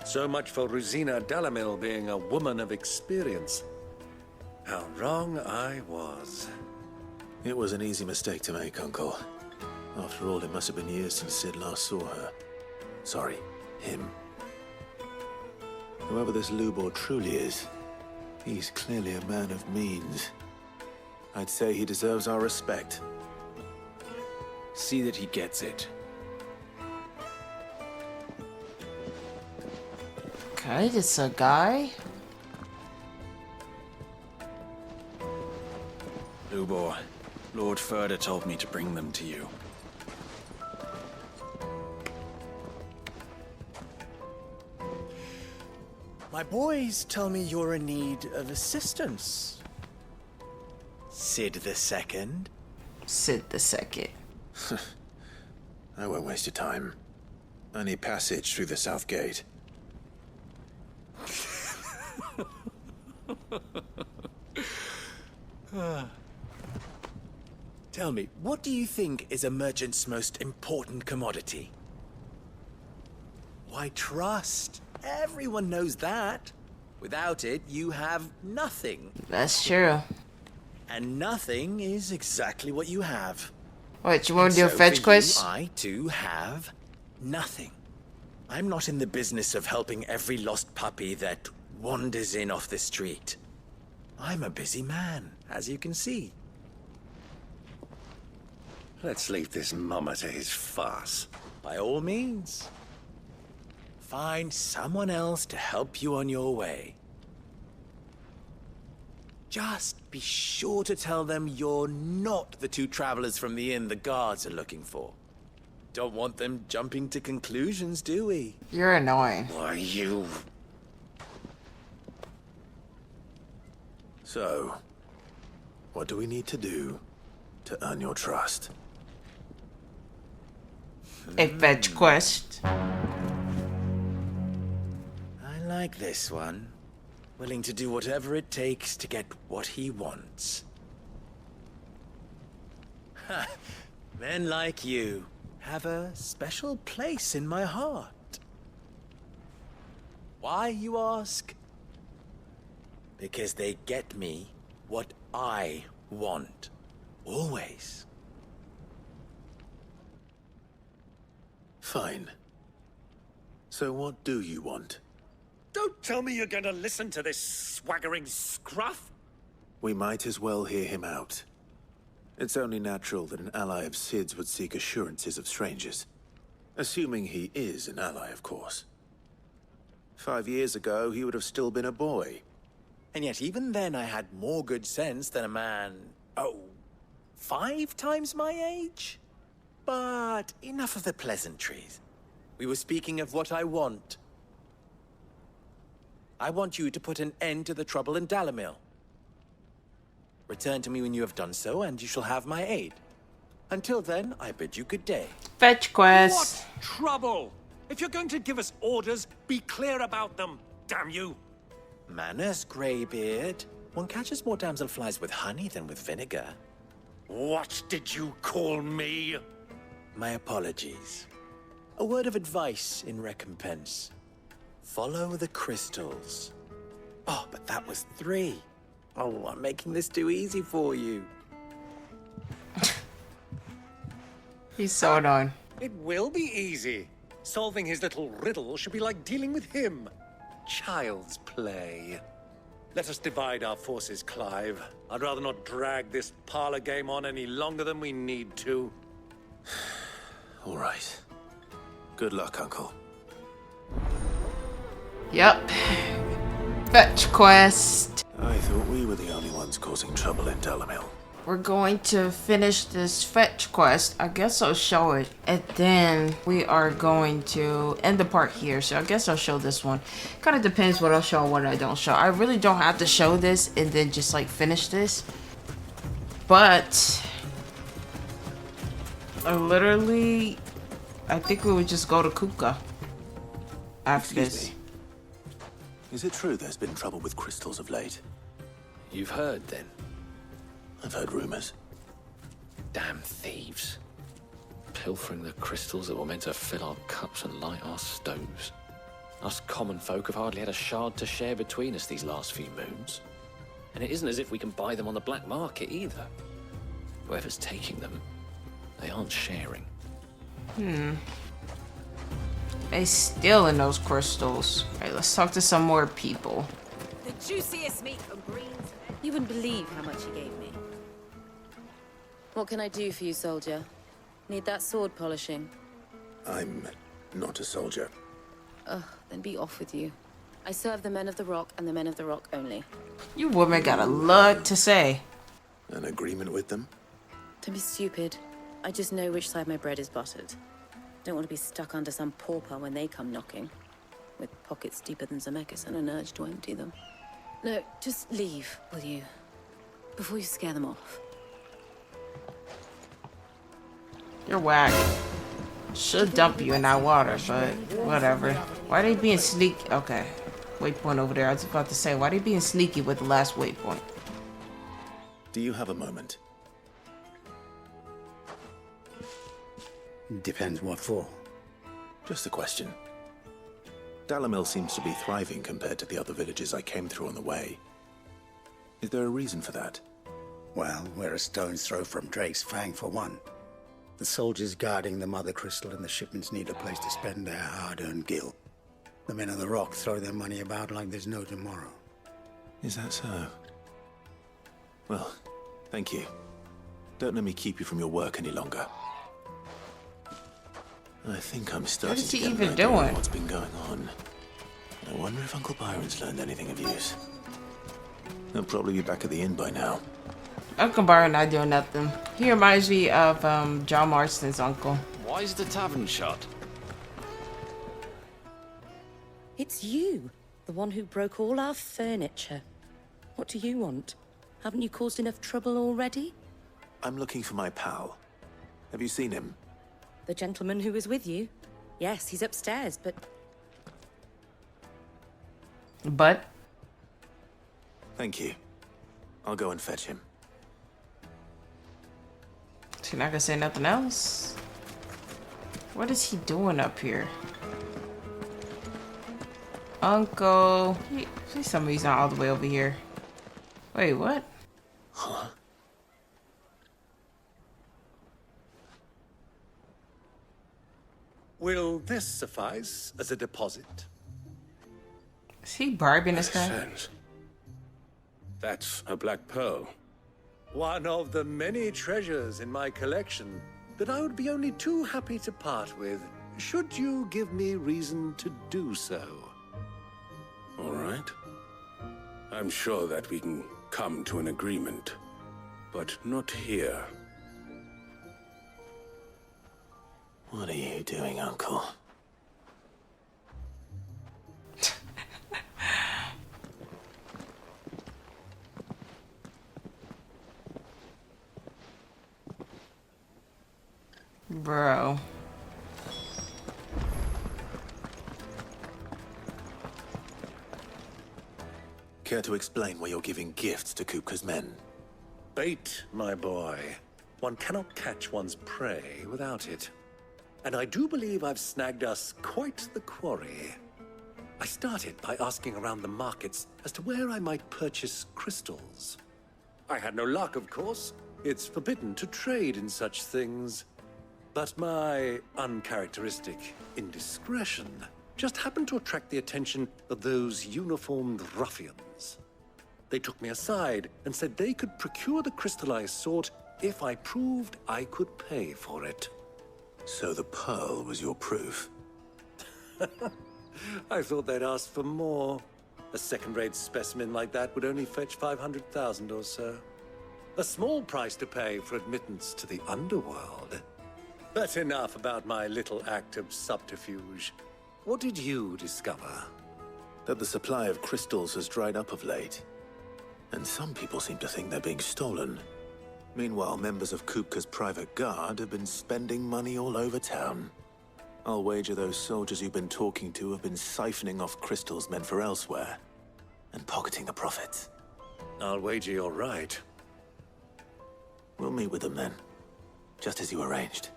So much for Rosina Dalamil being a woman of experience. How wrong I was.
It was an easy mistake to make, Uncle. After all, it must have been years since Sid last saw her. Sorry, him. Whoever this Lubor truly is, he's clearly a man of means. I'd say he deserves our respect.
See that he gets it.
Okay, this a guy.
Sobor. Lord Furder told me to bring them to you.
My boys tell me you're in need of assistance. Sid the Second.
Sid the Second.
I won't waste your time. I need passage through the south gate.
Tell me, what do you think is a merchant's most important commodity? Why, trust. Everyone knows that. Without it, you have nothing.
That's true.
And nothing is exactly what you have.
Wait, you want to do a
So
fetch
for
quest?
you, I too have nothing. I'm not in the business of helping every lost puppy that wanders in off the street. I'm a busy man, as you can see.
Let's leave this mummer to his farce.
By all means. Find someone else to help you on your way. Just be sure to tell them you're not the two travelers from the inn the guards are looking for. Don't want them jumping to conclusions, do we?
You're annoying.
Why, you...
So, what do we need to do to earn your trust?
A fetch quest.
I like this one. Willing to do whatever it takes to get what he wants. Ha! Men like you have a special place in my heart. Why, you ask? Because they get me what I want. Always.
Fine. So what do you want?
Don't tell me you're going to listen to this swaggering scruff.
We might as well hear him out. It's only natural that an ally of Sid's would seek assurances of strangers. Assuming he is an ally, of course. 5 years ago, he would have still been a boy.
And yet even then I had more good sense than a man, 5 times my age? But enough of the pleasantries. We were speaking of what I want. I want you to put an end to the trouble in Dalamil. Return to me when you have done so, and you shall have my aid. Until then, I bid you good day.
Fetch quest.
What trouble? If you're going to give us orders, be clear about them, damn you.
Manners, Greybeard. One catches more damselflies with honey than with vinegar.
What did you call me?
My apologies. A word of advice in recompense. Follow the crystals. Oh, but that was 3. Oh, I'm making this too easy for you.
He's so annoying.
It will be easy. Solving his little riddle should be like dealing with him. Child's play. Let us divide our forces, Clive. I'd rather not drag this parlor game on any longer than we need to.
All right. Good luck, Uncle.
Yep. Fetch quest.
I thought we were the only ones causing trouble in Dalamil.
We're going to finish this fetch quest. I guess I'll show it. And then we are going to end the part here. So I guess I'll show this one. Kind of depends what I'll show and what I don't show. I really don't have to show this and then just like finish this. But I think we would just go to Kupka after this.
Me. Is it true there's been trouble with crystals of late?
You've heard, then?
I've heard rumors.
Damn thieves. Pilfering the crystals that were meant to fill our cups and light our stoves. Us common folk have hardly had a shard to share between us these last few moons. And it isn't as if we can buy them on the black market either. Whoever's taking them, they aren't sharing.
They stealing those crystals. Alright, let's talk to some more people.
The juiciest meat from greens. You wouldn't believe how much he gave me. What can I do for you, soldier? Need that sword polishing?
I'm not a soldier.
Ugh, then be off with you. I serve the men of the rock and the men of the rock only.
You women got a lot to say.
An agreement with them?
Don't be stupid. I just know which side my bread is buttered. Don't want to be stuck under some pauper when they come knocking. With pockets deeper than Zemeckis and an urge to empty them. No, just leave, will you? Before you scare them off.
You're whack. Should dump you in that water, but whatever. Why are they being sneaky? Okay. Waypoint over there. I was about to say, why are they being sneaky with the last waypoint?
Do you have a moment?
Depends what for.
Just a question. Dalamil seems to be thriving compared to the other villages I came through on the way. Is there a reason for that?
Well, we're a stone's throw from Drake's Fang for one. The soldiers guarding the Mother Crystal and the shipments need a place to spend their hard-earned gil. The men of the Rock throw their money about like there's no tomorrow.
Is that so? Well, thank you. Don't let me keep you from your work any longer. I think I'm starting to get an idea of what's been going on. I wonder if Uncle Byron's learned anything of use. He'll probably be back at the inn by now.
Uncle Byron not doing nothing. He reminds me of John Marston's uncle.
Why is the tavern shut?
It's you, the one who broke all our furniture. What do you want? Haven't you caused enough trouble already?
I'm looking for my pal. Have you seen him?
The gentleman who was with you? Yes, he's upstairs, but...
But?
Thank you. I'll go and fetch him.
She's not gonna say nothing else? What is he doing up here? Uncle... Please tell me he's not all the way over here. Wait, what?
Huh?
Will this suffice as a deposit?
Is he bribing this guy?
Sense. That's a black pearl.
One of the many treasures in my collection that I would be only too happy to part with, should you give me reason to do so.
All right. I'm sure that we can come to an agreement, but not here.
What are you doing, Uncle?
Bro.
Care to explain why you're giving gifts to Kupka's men?
Bait, my boy. One cannot catch one's prey without it. And I do believe I've snagged us quite the quarry. I started by asking around the markets as to where I might purchase crystals. I had no luck, of course. It's forbidden to trade in such things. But my uncharacteristic indiscretion just happened to attract the attention of those uniformed ruffians. They took me aside and said they could procure the crystal I sought if I proved I could pay for it.
So the pearl was your proof?
I thought they'd ask for more. A second-rate specimen like that would only fetch 500,000 or so. A small price to pay for admittance to the underworld. But enough about my little act of subterfuge. What did you discover?
That the supply of crystals has dried up of late. And some people seem to think they're being stolen. Meanwhile, members of Kupka's private guard have been spending money all over town. I'll wager those soldiers you've been talking to have been siphoning off crystals meant for elsewhere, and pocketing the profits.
I'll wager you're right.
We'll meet with them then, just as you arranged,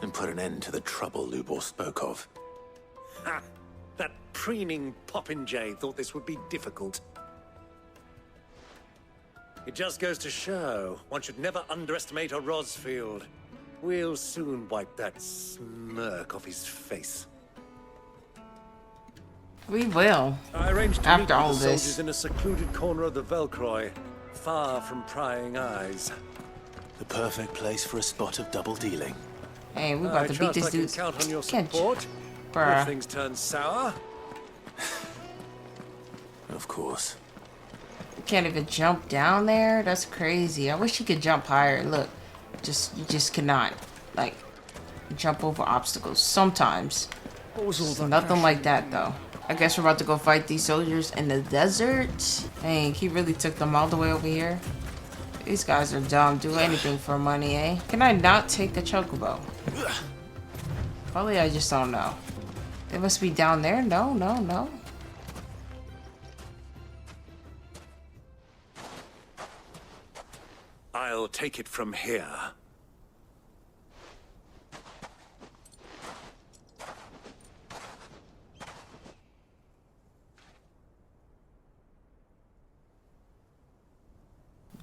and put an end to the trouble Lubor spoke of.
Ha! That preening popinjay thought this would be difficult. It just goes to show, one should never underestimate a Rosfield. We'll soon wipe that smirk off his face.
We will.
I arranged to
after
meet
all
with the
this.
soldiers in a secluded corner of the Velcroy, far from prying eyes.
The perfect place for a spot of double dealing.
Hey, we about to beat this dude.
Count on your support.
Bruh.
If things turn sour.
Of course.
Can't even jump down there? That's crazy. I wish you could jump higher. Look, you just cannot, like, jump over obstacles. Sometimes. Nothing like that, though. I guess we're about to go fight these soldiers in the desert. Dang, he really took them all the way over here. These guys are dumb. Do anything for money, eh? Can I not take a chocobo? Probably I just don't know. They must be down there. No, no, no.
I'll take it from here.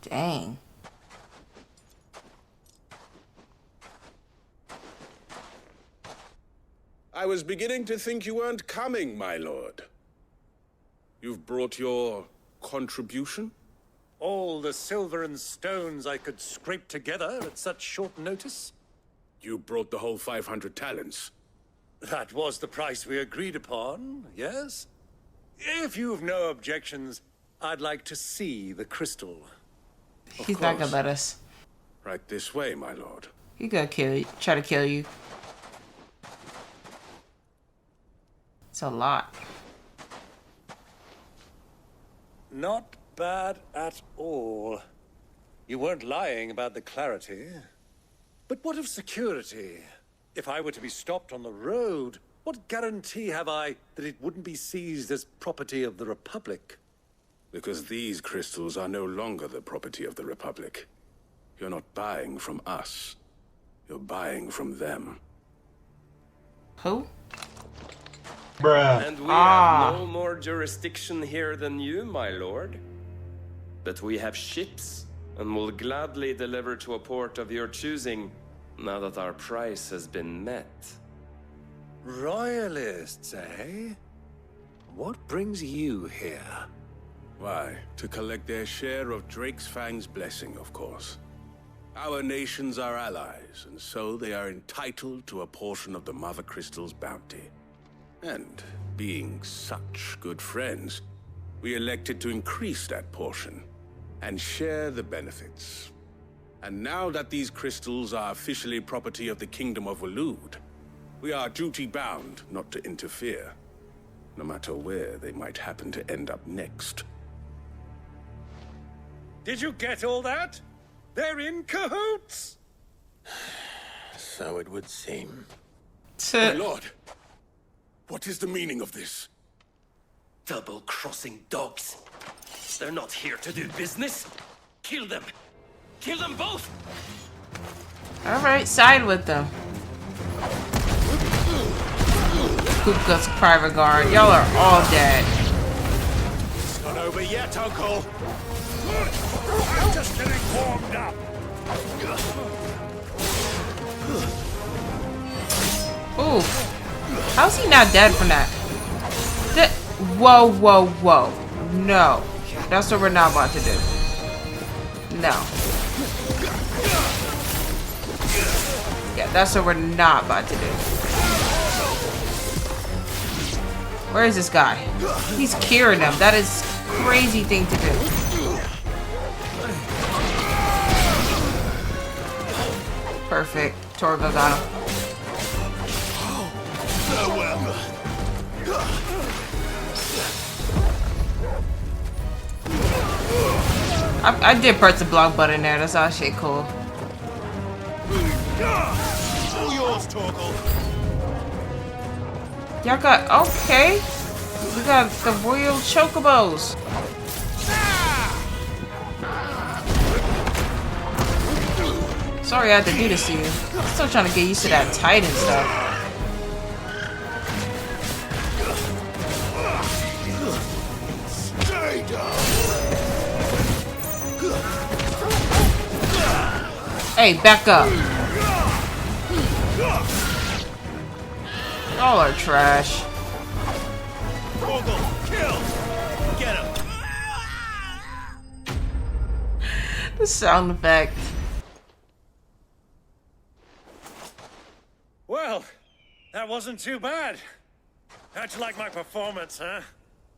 Dang.
I was beginning to think you weren't coming, my lord. You've brought your contribution?
All the silver and stones I could scrape together at such short notice?
You brought the whole 500 talents.
That was the price we agreed upon, yes? If you've no objections, I'd like to see the crystal.
He's not gonna let us.
Right this way, my lord.
He gonna kill you. Try to kill you. It's a lot.
Not bad at all. You weren't lying about the clarity. But what of security? If I were to be stopped on the road, what guarantee have I that it wouldn't be seized as property of the Republic?
Because these crystals are no longer the property of the Republic. You're not buying from us. You're buying from them.
Who?
And we have no more jurisdiction here than you, my lord. But we have ships, and will gladly deliver to a port of your choosing, now that our price has been met.
Royalists, eh? What brings you here?
Why, to collect their share of Drake's Fang's blessing, of course. Our nations are allies, and so they are entitled to a portion of the Mother Crystal's bounty. And, being such good friends, we elected to increase that portion and share the benefits. And now that these crystals are officially property of the Kingdom of Waloed, we are duty-bound not to interfere, no matter where they might happen to end up next.
Did you get all that? They're in cahoots!
So it would seem.
My lord, what is the meaning of this?
Double-crossing dogs. They're not here to do business. Kill them. Kill them both!
Alright, side with them. Kupka's private guard. Y'all are all dead.
It's not over yet, Uncle. I'm just getting warmed up.
Ooh. How's he not dead from that? Whoa, whoa, whoa. No. That's what we're not about to do. No. Yeah, that's what we're not about to do. Where is this guy? He's curing them. That is a crazy thing to do. Perfect. Torgo got him. I did press the block button there. That's actually cool.
All yours, Torgal.
Y'all got okay. We got the royal chocobos. Sorry I had to do this to you. I'm still trying to get used to that Titan stuff. Hey, back up. Y'all are trash.
Kill! Get him!
The sound effect.
Well, that wasn't too bad. How'd you like my performance, huh?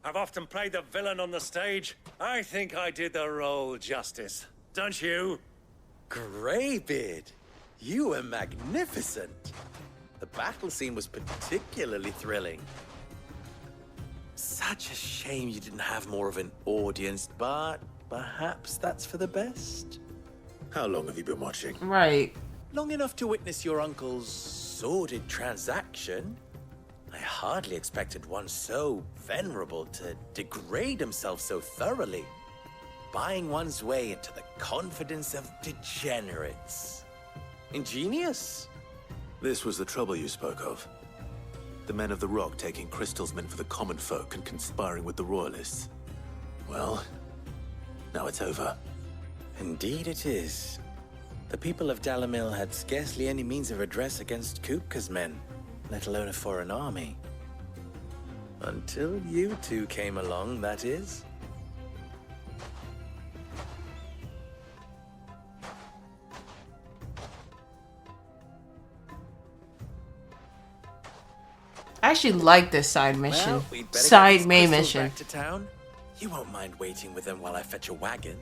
I've often played the villain on the stage. I think I did the role justice. Don't you?
Greybeard, you were magnificent. The battle scene was particularly thrilling. Such a shame you didn't have more of an audience, but perhaps that's for the best.
How long have you been watching?
Right.
Long enough to witness your uncle's sordid transaction. I hardly expected one so venerable to degrade himself so thoroughly, buying one's way into the confidence of degenerates. Ingenious.
This was the trouble you spoke of. The men of the Rock taking crystals meant for the common folk and conspiring with the royalists. Well, now it's over.
Indeed it is. The people of Dalamil had scarcely any means of redress against Kupka's men, let alone a foreign army. Until you two came along, that is.
I actually like this side mission.
Well, we'd better
Side
get these
main
crystals
mission.
back to town. You won't mind waiting with them while I fetch a wagon.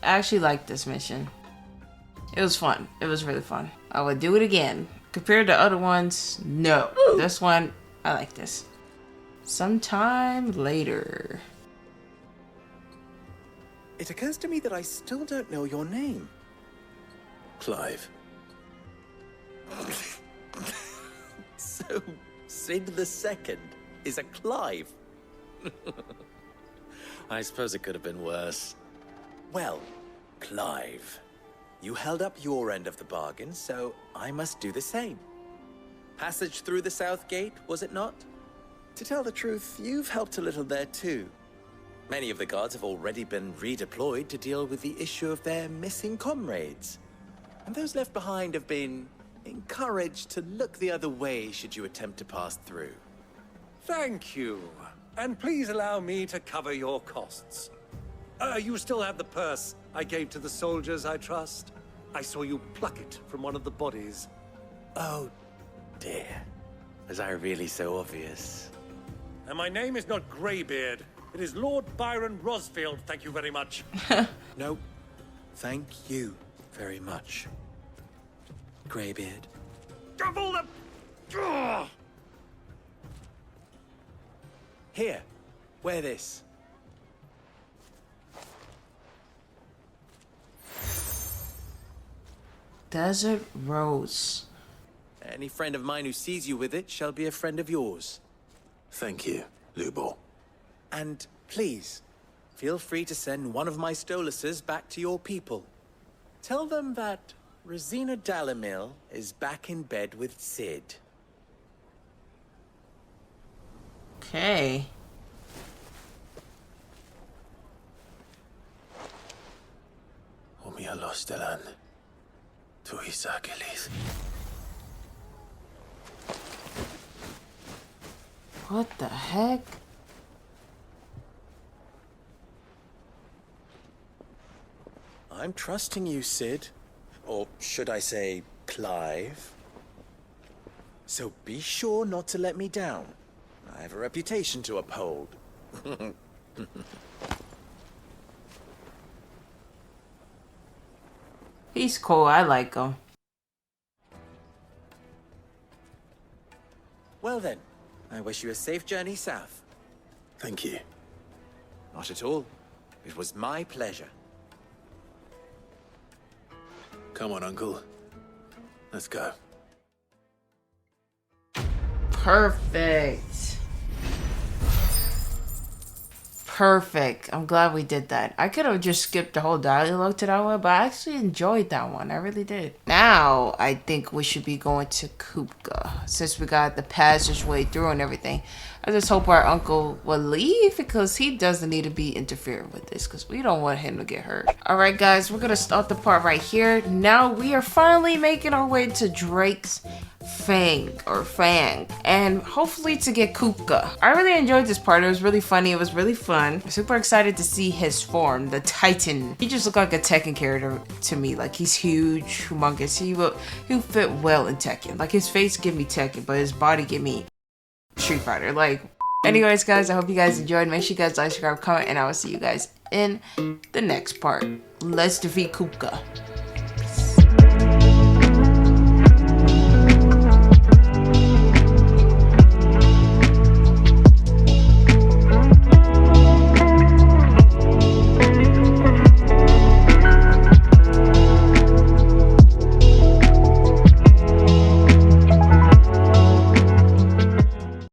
I actually like this mission. It was fun. It was really fun. I would do it again. Compared to other ones, no. This one, I like this. Sometime later.
It occurs to me that I still don't know your name.
Clive.
So, Sid the Second is a Clive. I suppose it could have been worse. Well, Clive, you held up your end of the bargain, so I must do the same. Passage through the South Gate, was it not? To tell the truth, you've helped a little there too. Many of the guards have already been redeployed to deal with the issue of their missing comrades. And those left behind have been encouraged to look the other way should you attempt to pass through.
Thank you. And please allow me to cover your costs. You still have the purse I gave to the soldiers, I trust? I saw you pluck it from one of the bodies.
Oh, dear. Was I really so obvious?
And my name is not Greybeard. It is Lord Byron Rosfield, thank you very much.
No, thank you very much, Greybeard.
Double the... Ugh!
Here, wear this.
Desert Rose.
Any friend of mine who sees you with it shall be a friend of yours.
Thank you, Lubor.
And please, feel free to send one of my Stoluses back to your people. Tell them that Rosina Dalamil is back in bed with Sid.
Okay.
Omia Lostelan. Tuisa Gelis.
What the heck?
I'm trusting you, Sid. Or should I say, Clive. So be sure not to let me down. I have a reputation to uphold.
He's cool. I like him.
Well then, I wish you a safe journey south.
Thank you.
Not at all. It was my pleasure.
Come on, Uncle. Let's go.
Perfect. Perfect. I'm glad we did that. I could have just skipped the whole dialogue to that one, but I actually enjoyed that one. I really did. Now, I think we should be going to Kupka, since we got the passageway through and everything. I just hope our uncle will leave, because he doesn't need to be interfering with this, because we don't want him to get hurt. Alright guys, we're going to start the part right here. Now we are finally making our way to Drake's Fang, and hopefully to get Kupka. I really enjoyed this part. It was really funny. It was really fun. I'm super excited to see his form, the Titan. He just looked like a Tekken character to me. Like, he's huge, humongous. He'll fit well in Tekken. Like, his face give me Tekken, but his body give me Street Fighter. Like, anyways, guys, I hope you guys enjoyed. Make sure you guys like, subscribe, comment, and I will see you guys in the next part. Let's defeat Kupka.